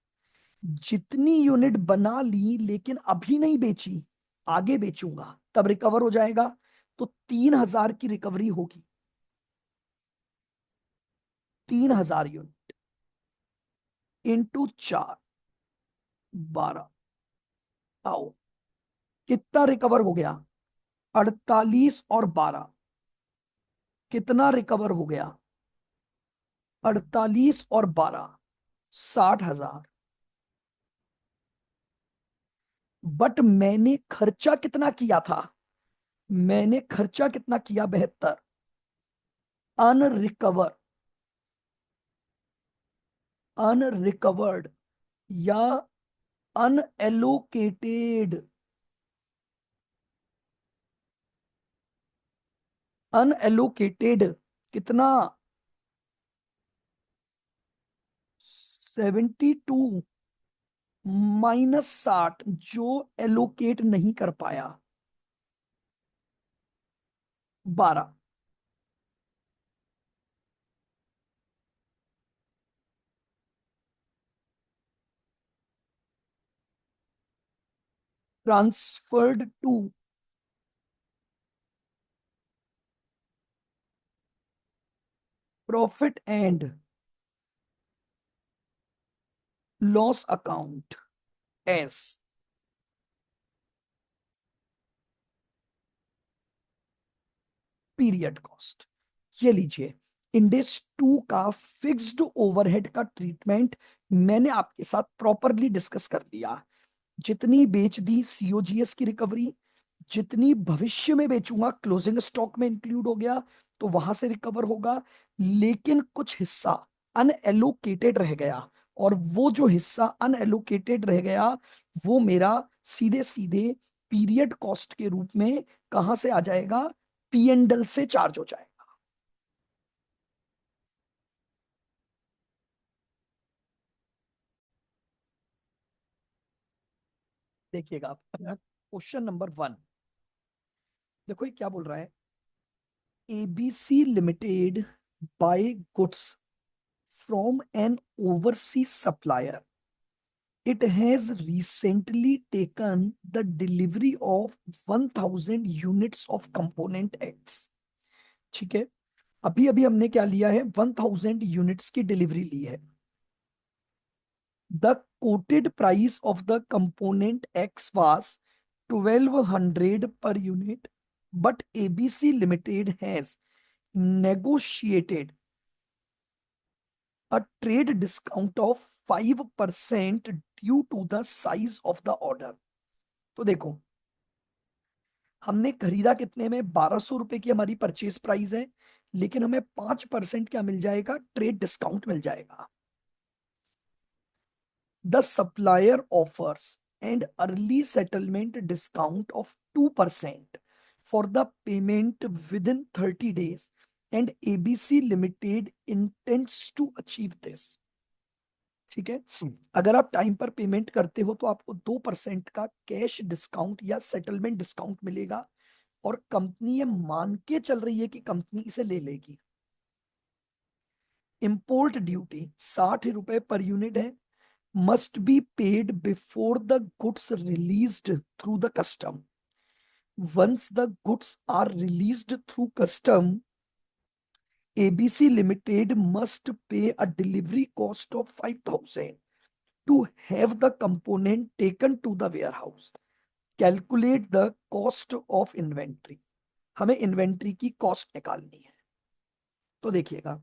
जितनी यूनिट बना ली लेकिन अभी नहीं बेची, आगे बेचूंगा तब रिकवर हो जाएगा। तो 3,000 की रिकवरी होगी। 3,000 यूनिट इंटू 4, 12। आओ, कितना रिकवर हो गया? 48 और 12, कितना रिकवर हो गया? 48 और 12, 60,000। बट मैंने खर्चा कितना किया था? मैंने खर्चा कितना किया? 72। अनरिकवर, अनरिकवर्ड या अनएलोकेटेड, अनएलोकेटेड कितना? 72 माइनस 60, जो एलोकेट नहीं कर पाया, 12। Transferred to profit and loss account as period cost. ये लीजिए, इंडेक्स 2 का फिक्स्ड ओवरहेड का ट्रीटमेंट मैंने आपके साथ प्रॉपरली डिस्कस कर लिया। जितनी बेच दी सीओजीएस की रिकवरी, जितनी भविष्य में बेचूंगा क्लोजिंग स्टॉक में इंक्लूड हो गया, तो वहां से रिकवर होगा। लेकिन कुछ हिस्सा अनएलोकेटेड रह गया, और वो जो हिस्सा अनएलोकेटेड रह गया, वो मेरा सीधे सीधे पीरियड कॉस्ट के रूप में कहां से आ जाएगा? पीएनडल से चार्ज हो जाएगा। देखिएगा आप, क्वेश्चन नंबर 1, देखो ये क्या बोल रहा है। ABC limited by goods from an overseas supplier. It has recently taken the delivery of 1,000 units of component X. ठीक है। अभी अभी हमने क्या लिया है, 1000 यूनिट्स की डिलीवरी ली है। The quoted price of the component X was 1200 per unit, but ABC limited has negotiated a trade discount of 5% due to the size of the order. तो देखो, हमने खरीदा कितने में, 1200 रुपए की हमारी परचेज प्राइस है, लेकिन हमें 5% क्या मिल जाएगा, ट्रेड डिस्काउंट मिल जाएगा। The supplier offers and early settlement discount of 2% for the payment within 30 days, and ABC limited intends to achieve this. ठीक है। अगर आप टाइम पर पेमेंट करते हो तो आपको 2% का कैश डिस्काउंट या सेटलमेंट डिस्काउंट मिलेगा, और कंपनी ये मान के चल रही है कि कंपनी इसे ले लेगी। इंपोर्ट ड्यूटी 60 रुपए पर यूनिट है, must be paid before the goods released through the custom. Once the goods are released through custom, ABC limited must pay a delivery cost of 5000 to have the component taken to the warehouse. Calculate the cost of inventory. हमें inventory की cost निकालनी है। तो देखिएगा,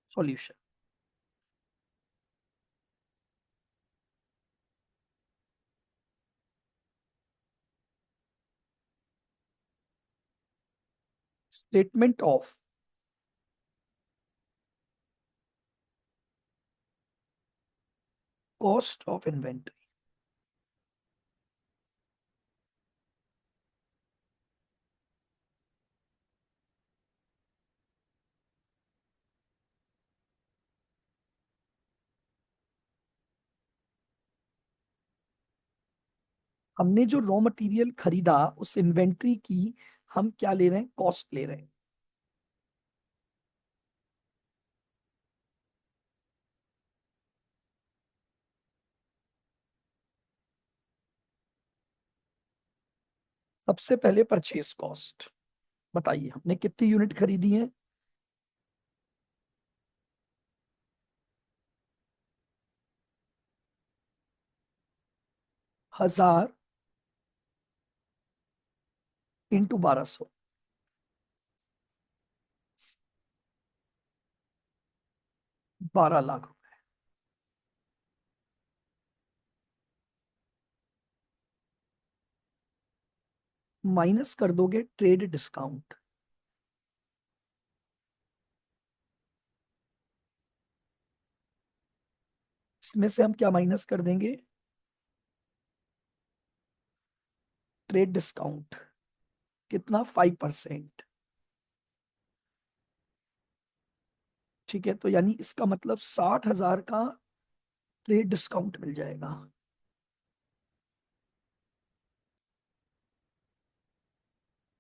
solution. Statement of cost of inventory. हमने जो raw material खरीदा उस इन्वेंट्री की हम क्या ले रहे हैं, कॉस्ट ले रहे हैं। सबसे पहले परचेज कॉस्ट बताइए, हमने कितनी यूनिट खरीदी है। 1000 इंटू 1200, 12 लाख। माइनस कर दोगे ट्रेड डिस्काउंट, इसमें से हम क्या माइनस कर देंगे, ट्रेड डिस्काउंट। कितना, 5%। ठीक है, तो यानी इसका मतलब 60,000 का ट्रेड डिस्काउंट मिल जाएगा।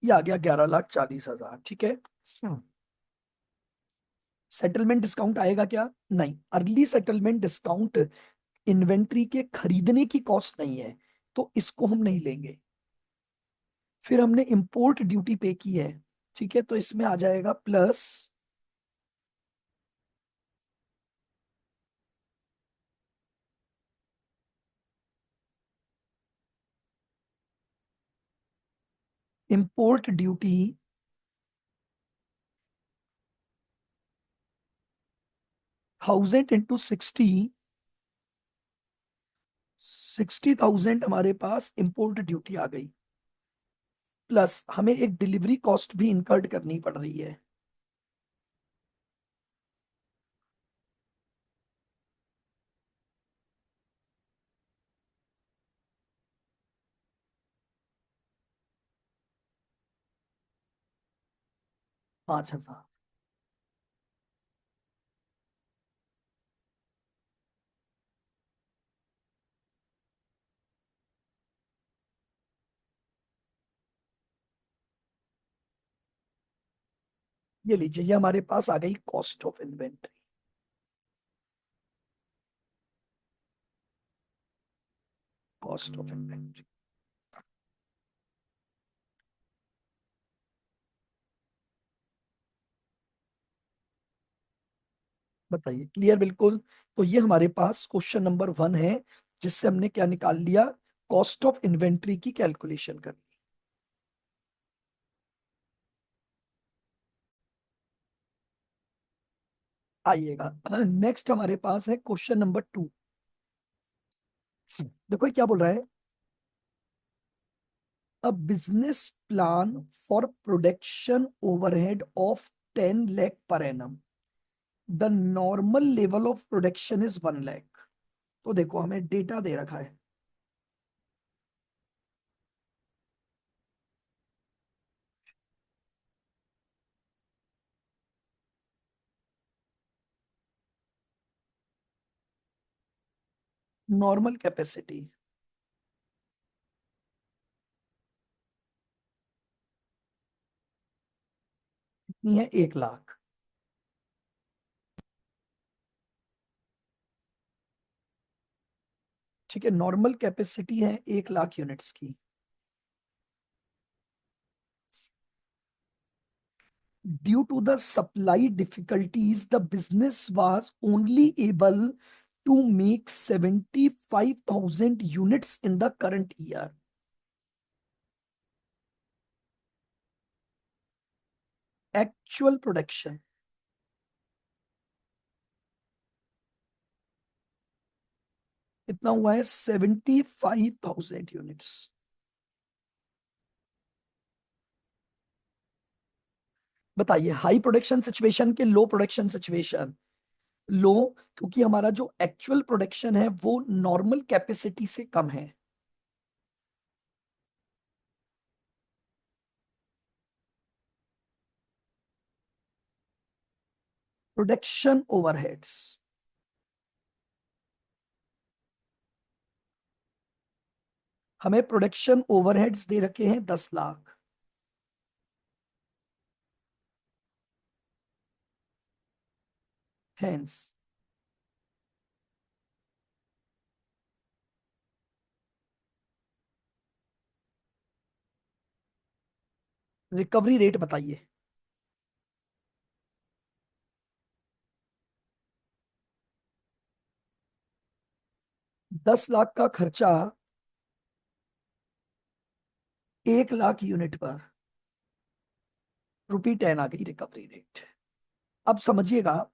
ये आ गया 11,40,000। ठीक है। सेटलमेंट डिस्काउंट आएगा क्या, नहीं, अर्ली सेटलमेंट डिस्काउंट इन्वेंट्री के खरीदने की कॉस्ट नहीं है, तो इसको हम नहीं लेंगे। फिर हमने इंपोर्ट ड्यूटी पे की है। ठीक है, तो इसमें आ जाएगा प्लस इंपोर्ट ड्यूटी 1000 इंटू 60, 60,000 हमारे पास इंपोर्ट ड्यूटी आ गई, प्लस हमें एक डिलीवरी कॉस्ट भी इनकर्ड करनी पड़ रही है। 5,000। ये लीजिए, ये हमारे पास आ गई cost of inventory. Cost of inventory. बताइए, क्लियर बिल्कुल। तो ये हमारे पास क्वेश्चन नंबर 1 है, जिससे हमने क्या निकाल लिया, कॉस्ट ऑफ इन्वेंट्री की कैलकुलेशन कर ली। आइएगा, नेक्स्ट हमारे पास है क्वेश्चन नंबर 2। देखो ये क्या बोल रहा है, a business plan for production overhead of 10 lakh per annum, the normal level of production is 1 lakh. तो देखो हमें डेटा दे रखा है, नॉर्मल कैपेसिटी कितनी है, 1 लाख। ठीक है, नॉर्मल कैपेसिटी है 1 लाख यूनिट्स की। Due to the supply difficulties the business was only able to make 75,000 units in the current year. Actual production कितना हुआ है, 75,000 यूनिट्स। बताइए, हाई प्रोडक्शन सिचुएशन के लो प्रोडक्शन सिचुएशन। लो, क्योंकि हमारा जो एक्चुअल प्रोडक्शन है वो नॉर्मल कैपेसिटी से कम है। प्रोडक्शन ओवरहेड्स, हमें प्रोडक्शन ओवरहेड्स दे रखे हैं 10 लाख। हेंस रिकवरी रेट बताइए। 10 लाख का खर्चा 1 लाख यूनिट पर, ₹10 आ गई रिकवरी रेट। अब समझिएगा,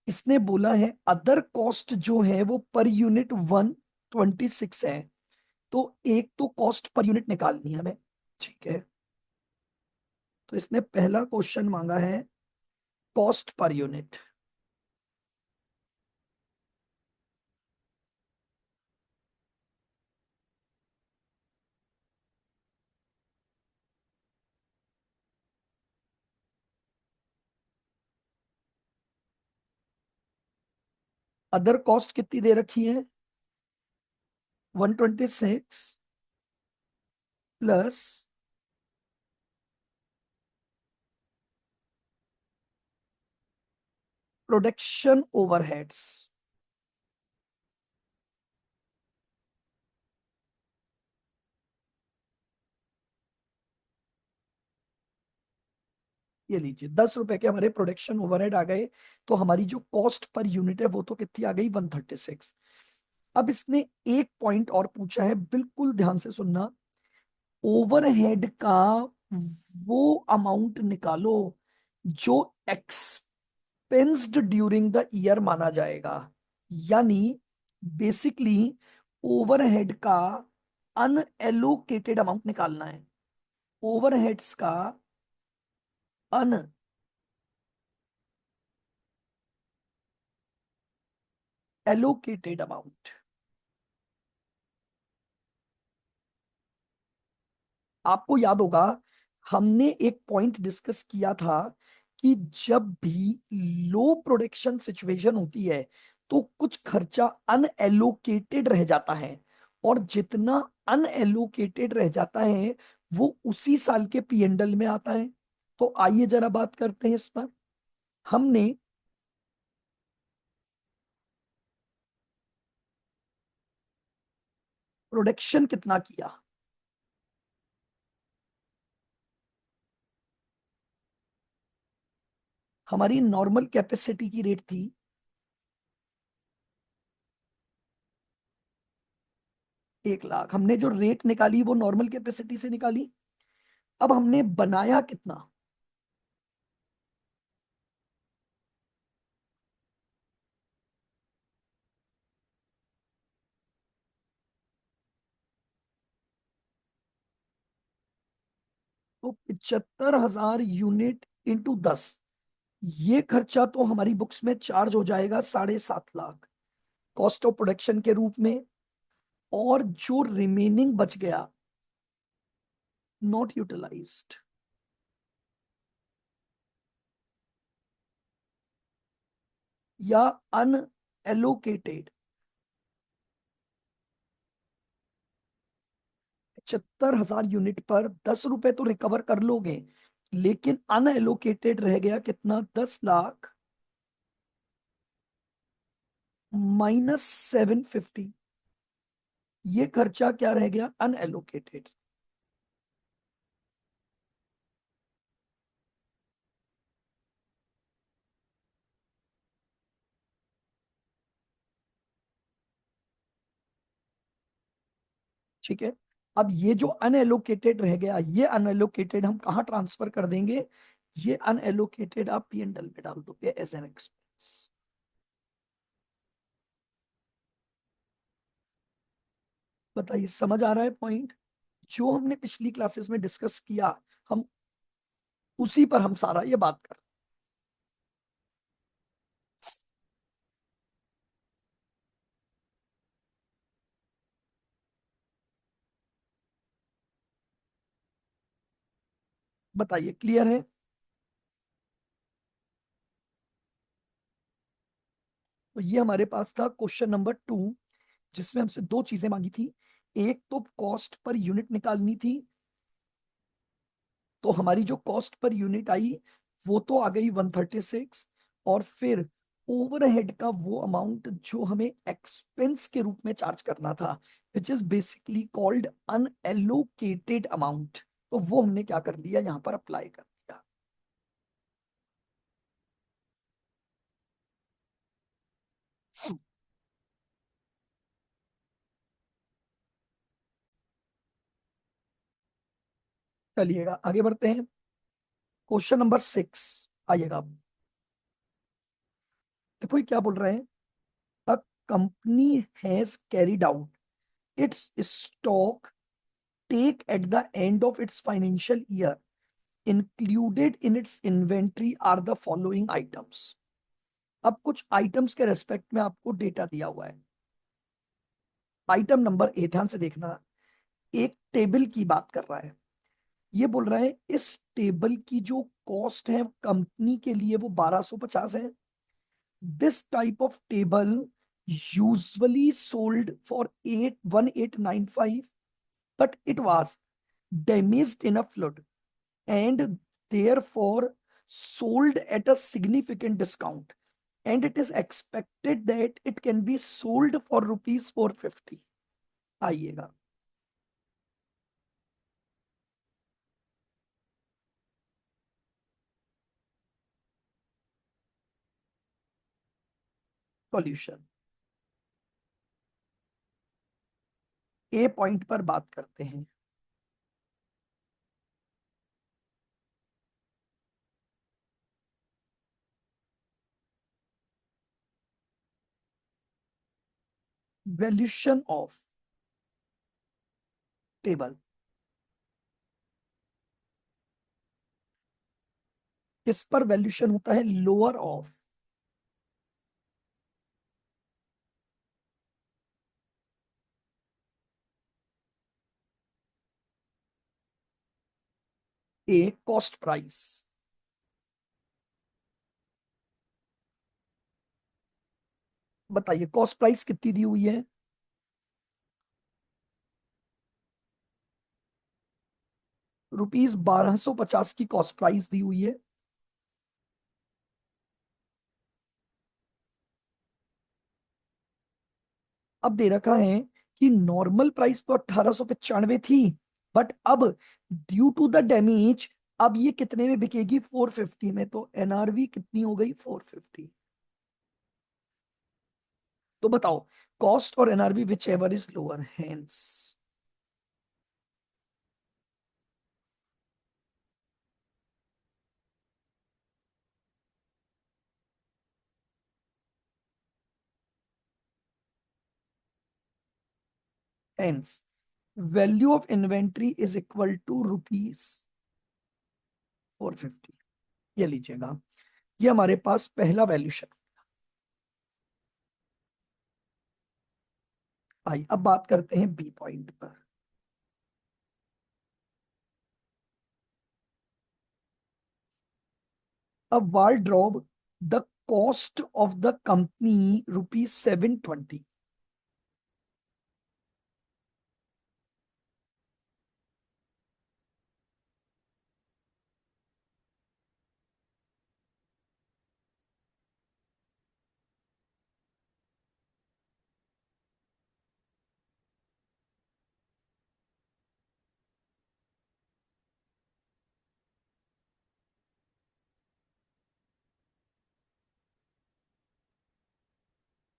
इसने बोला है अदर कॉस्ट जो है वो पर यूनिट 126 है। तो एक तो कॉस्ट पर यूनिट निकालनी है हमें। ठीक है, तो इसने पहला क्वेश्चन मांगा है cost per unit. Other cost कितनी दे रखी है, 126 प्लस प्रोडक्शन ओवरहेड्स। ये लीजिए, ₹10 के हमारे प्रोडक्शन ओवरहेड आ गए। तो हमारी जो कॉस्ट पर यूनिट है वो तो कितनी आ गई, 136। अब इसने एक पॉइंट और पूछा है, बिल्कुल ध्यान से सुनना। ओवरहेड का वो अमाउंट निकालो जो एक्सपेंस्ड ड्यूरिंग द ईयर माना जाएगा। यानी बेसिकली ओवरहेड का अनएलोकेटेड अमाउंट निकालना है। ओवरहेड्स का अनएलोकेटेड अमाउंट। आपको याद होगा, हमने एक पॉइंट डिस्कस किया था कि जब भी लो प्रोडक्शन सिचुएशन होती है तो कुछ खर्चा अनएलोकेटेड रह जाता है, और जितना अनएलोकेटेड रह जाता है वो उसी साल के P&L में आता है। तो आइए जरा बात करते हैं इस पर। हमने प्रोडक्शन कितना किया? हमारी नॉर्मल कैपेसिटी की रेट थी 1 लाख। हमने जो रेट निकाली वो नॉर्मल कैपेसिटी से निकाली। अब हमने बनाया कितना? तो 75,000 यूनिट इंटू 10, ये खर्चा तो हमारी बुक्स में चार्ज हो जाएगा 7.5 लाख कॉस्ट ऑफ प्रोडक्शन के रूप में। और जो रिमेनिंग बच गया नॉट यूटिलाइज्ड या अनएलोकेटेड, 75,000 यूनिट पर 10 रुपए तो रिकवर कर लोगे, लेकिन अनएलोकेटेड रह गया कितना? 10 लाख -750। ये खर्चा क्या रह गया? अनएलोकेटेड। ठीक है। अब ये जो अनएलोकेटेड रह गया, ये अनएलोकेटेड हम कहाँ ट्रांसफर कर देंगे? ये अनएलोकेटेड आप P&L में डाल दोगे एज एन एक्सपेंस। बताइए, समझ आ रहा है पॉइंट? जो हमने पिछली क्लासेस में डिस्कस किया, हम उसी पर हम सारा ये बात कर। बताइए, क्लियर है? तो ये हमारे पास था क्वेश्चन नंबर 2, जिसमें हमसे दो चीजें मांगी थी। एक तो कॉस्ट पर यूनिट निकालनी थी, तो हमारी जो कॉस्ट पर यूनिट आई वो तो आ गई 136। और फिर ओवरहेड का वो अमाउंट जो हमें एक्सपेंस के रूप में चार्ज करना था, which is basically called unallocated amount, तो वो हमने क्या कर लिया, यहां पर अप्लाई कर दिया। चलिएगा आगे बढ़ते हैं। क्वेश्चन नंबर 6 आइएगा। देखो ये क्या बोल रहे हैं। A company has carried out its stock take at the end of its financial year, included in its inventory are the following items. अब कुछ आइटम्स के रेस्पेक्ट में आपको डेटा दिया हुआ है। आइटम नंबर ए, ध्यान से देखना, एक टेबल की बात कर रहा है। ये बोल रहा है इस टेबल की जो कॉस्ट है कंपनी के लिए वो 1250 है। This type of table usually sold for 81895, but it was damaged in a flood and therefore sold at a significant discount, and it is expected that it can be sold for rupees 450। आइएगा, solution. ए point पर बात करते हैं। Valuation of table किस पर valuation होता है? Lower of. A cost price. बताइए कॉस्ट प्राइस कितनी दी हुई है? ₹1250 की कॉस्ट प्राइस दी हुई है। अब दे रखा है कि नॉर्मल प्राइस तो 1895 थी, बट अब ड्यू टू द डैमेज अब ये कितने में बिकेगी? 450 में। तो एनआरवी कितनी हो गई? 450। तो बताओ, कॉस्ट और NRV whichever is lower, hence. Hence value of inventory is equal to ₹450। ये लीजिएगा, ये हमारे पास पहला वैल्यूशन आई। अब बात करते हैं बी पॉइंट पर। अब wardrobe, the cost of the company ₹720।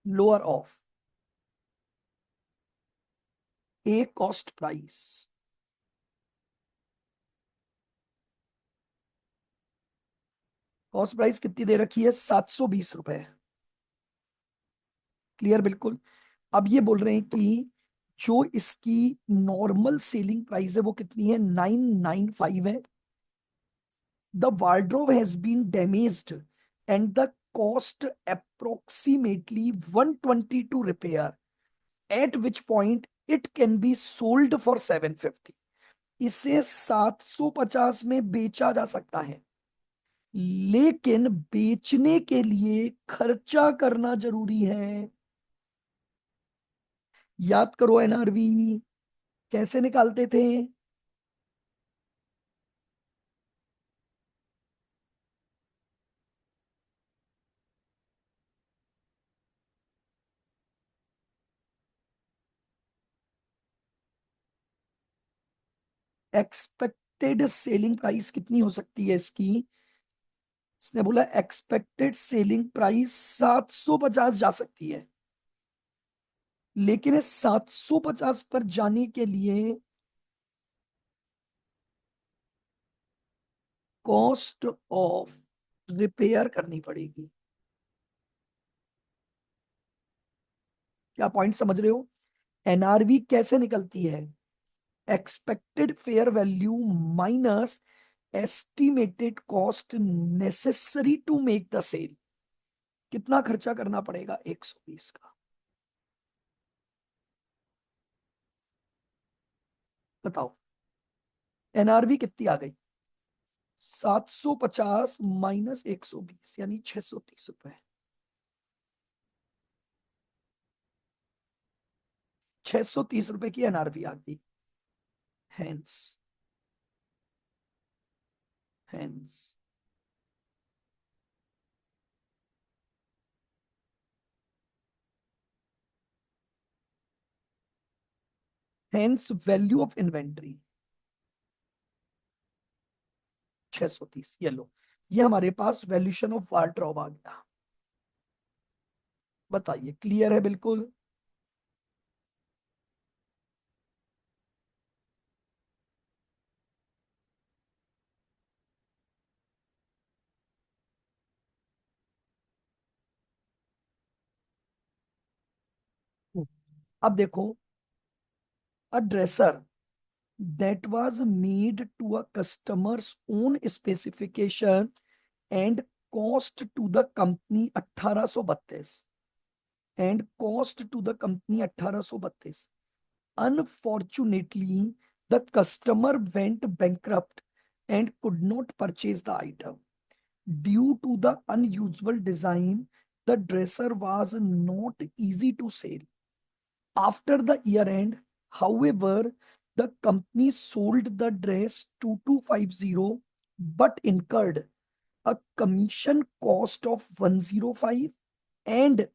Lower of A cost price. Cost price कितनी दे रखी है? ₹720। क्लियर? बिल्कुल। अब ये बोल रहे हैं कि जो इसकी नॉर्मल सेलिंग प्राइस है वो कितनी है? 995 है। The wardrobe has been damaged and the cost approximately 120 to repair, at which point it can be sold for 750। इसे 750 में बेचा जा सकता है, लेकिन बेचने के लिए खर्चा करना जरूरी है। याद करो एनआरवी कैसे निकालते थे? एक्सपेक्टेड सेलिंग प्राइस कितनी हो सकती है इसकी? इसने बोला एक्सपेक्टेड सेलिंग प्राइस 750 जा सकती है, लेकिन इस 750 पर जाने के लिए कॉस्ट ऑफ रिपेयर करनी पड़ेगी। क्या पॉइंट समझ रहे हो? एनआरवी कैसे निकलती है? Expected fair value minus estimated cost necessary to make the sale. कितना खर्चा करना पड़ेगा? 120 का। बताओ, एनआरवी कितनी आ गई? 750 माइनस 120 यानी ₹630। ₹630 की एनआरवी आ गई। Hence, hence, hence value of inventory 630। ये लो, ये हमारे पास वैल्यूशन ऑफ वार्डरोब आ गया। बताइए, क्लियर है? बिल्कुल। अब देखो, अ dresser that was made to a customer's own specification and cost to the company 1832, and cost to the company 1832. Unfortunately, the customer went bankrupt and could not purchase the item. Due to the unusual design, the dresser was not easy to sell. After the year end, however, The company sold the dress 2250 but incurred a commission cost of 105 and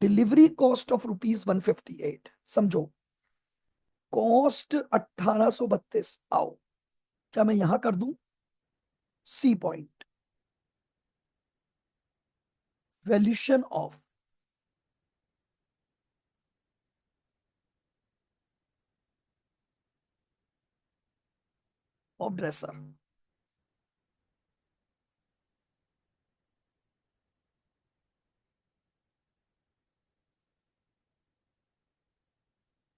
delivery cost of rupees 158। समझो, cost 1832। आओ, क्या मैं यहां कर दूं? C point, valuation of dresser.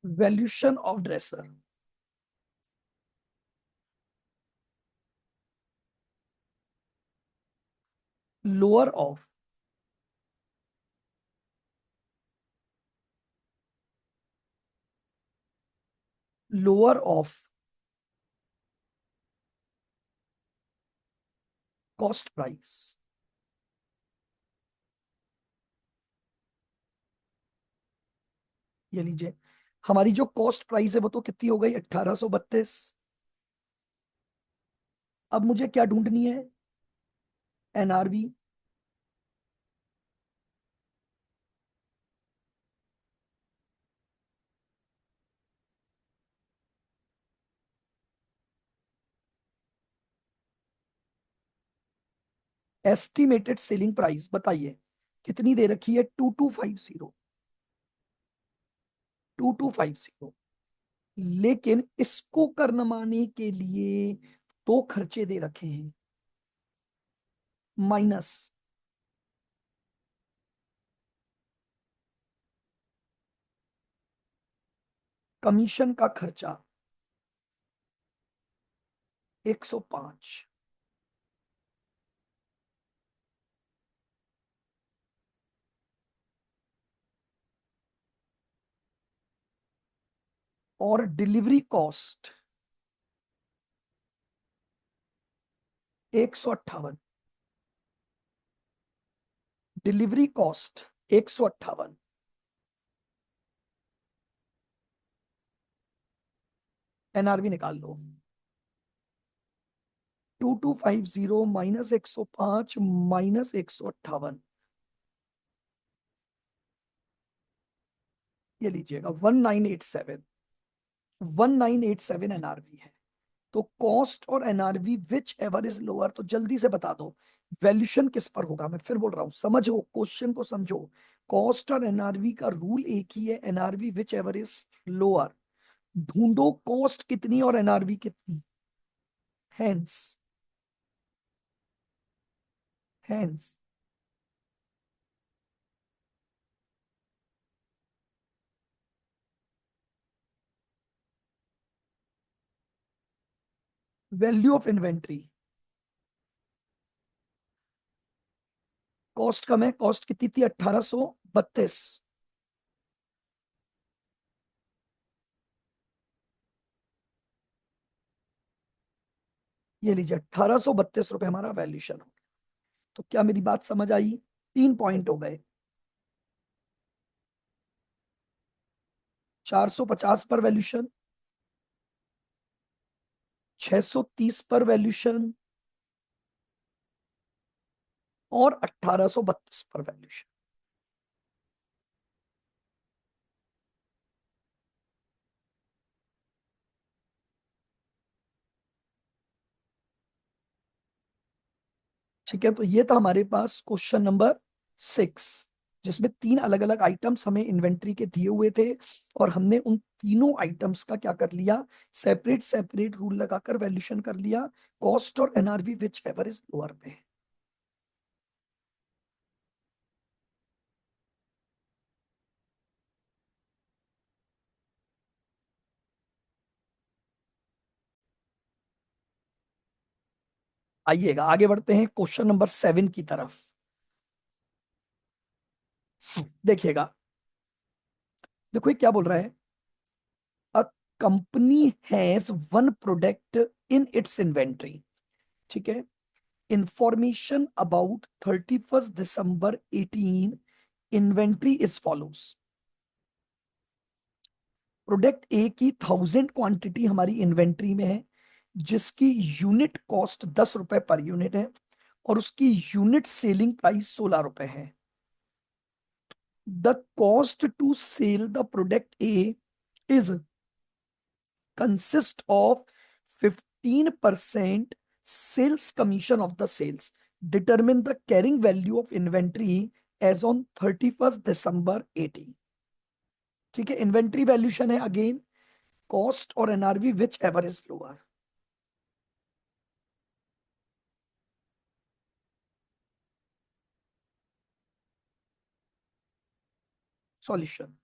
Valuation of dresser, lower of lower of cost price. ये लीजिए, हमारी जो कॉस्ट प्राइस है वो तो कितनी हो गई? 1832। अब मुझे क्या ढूंढनी है? एनआरवी। एस्टिमेटेड सेलिंग प्राइस बताइए कितनी दे रखी है? 2250। 2250। लेकिन इसको करनमाने के लिए दो खर्चे दे रखे हैं, माइनस कमीशन का खर्चा 105 और delivery cost 158। Delivery cost 158। NRV निकाल लो। 2250 माइनस 105 माइनस 158। ये लीजिएगा 1987। 1987 एनआरवी है। तो कॉस्ट और NRV whichever is lower, तो जल्दी से बता दो वैल्यूशन किस पर होगा। मैं फिर बोल रहा हूं, समझो क्वेश्चन को समझो। कॉस्ट और एनआरवी का रूल एक ही है, NRV whichever is lower. ढूंढो कॉस्ट कितनी और एनआरवी कितनी। Hence hence value of inventory. Cost कम है, कॉस्ट कितनी थी? 1832। ये लीजिए 1832 रुपए हमारा वैल्यूशन हो गया। तो क्या मेरी बात समझ आई? 3 पॉइंट हो गए। 450 पर वैल्यूशन, 630 पर वैल्यूशन और 1832 पर वैल्यूशन। ठीक है, तो ये था हमारे पास क्वेश्चन नंबर 6, जिसमें तीन अलग अलग आइटम्स हमें इन्वेंट्री के दिए हुए थे और हमने उन तीनों आइटम्स का क्या कर लिया? सेपरेट सेपरेट रूल लगाकर वैल्यूशन कर लिया, कॉस्ट और NRV whichever is lower पे। आइएगा आगे बढ़ते हैं क्वेश्चन नंबर 7 की तरफ। देखिएगा, देखो ये क्या बोल रहा है। अ company has one product in its inventory. ठीक है, information about 31 December 18 inventory is follows. Product ए की 1000 क्वांटिटी हमारी इन्वेंट्री में है, जिसकी यूनिट कॉस्ट 10 रुपए पर यूनिट है और उसकी यूनिट सेलिंग प्राइस 16 रुपए है। The cost to sell the product A is consist of 15% sales commission of the sales. Determine the carrying value of inventory as on 31st December 18। ठीक है, inventory valuation है again cost और NRV whichever is lower. Solution,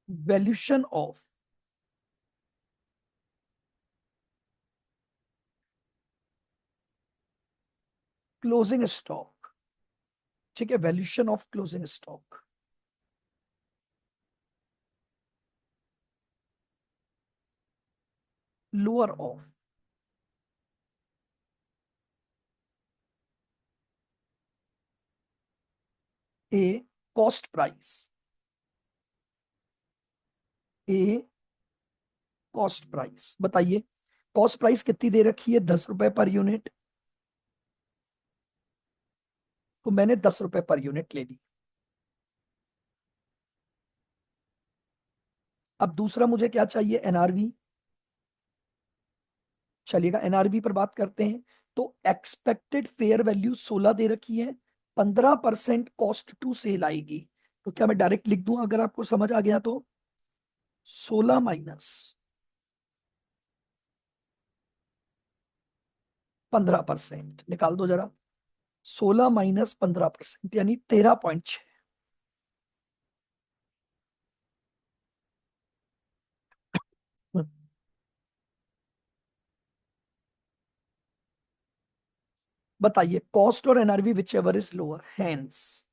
valuation of closing stock. ठीक है, valuation of closing stock lower of A cost price. A cost price, बताइए cost price कितनी दे रखी है, 10 रुपए पर यूनिट, तो मैंने 10 रुपए पर यूनिट ले ली। अब दूसरा मुझे क्या चाहिए, एनआरवी। चलिएगा एनआरवी पर बात करते हैं। तो एक्सपेक्टेड फेयर वैल्यू 16 दे रखी है, 15% कॉस्ट टू सेल आएगी। तो क्या मैं डायरेक्ट लिख दूं, अगर आपको समझ आ गया तो 16 माइनस 15% निकाल दो जरा। 16 - 15% यानी 13.6। बताइए कॉस्ट और NRV whichever is lower, hence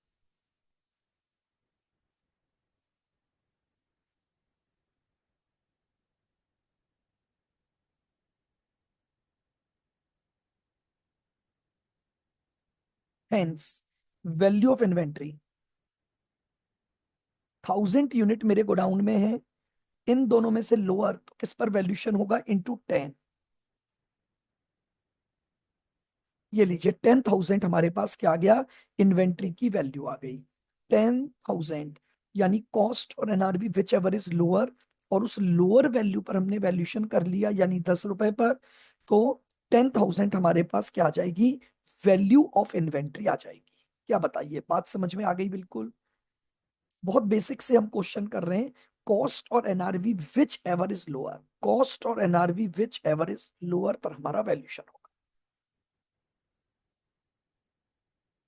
hence value of inventory 1000 unit मेरे गोडाउन में है, इन दोनों में से लोअर तो किस पर वैल्यूशन होगा, इंटू 10। ये लीजिए 10,000 हमारे पास क्या आ गया, इन्वेंट्री की वैल्यू आ गई 10,000। यानी कॉस्ट और NRV whichever is lower, और उस लोअर वैल्यू पर हमने वैल्यूशन कर लिया यानी 10 रुपए पर। तो 10,000 हमारे पास क्या आ जाएगी, वैल्यू ऑफ इन्वेंट्री आ जाएगी। क्या बताइए, बात समझ में आ गई बिल्कुल। बहुत बेसिक से हम क्वेश्चन कर रहे हैं, कॉस्ट और NRV whichever is lower, cost और NRV whichever is lower पर हमारा वैल्यूशन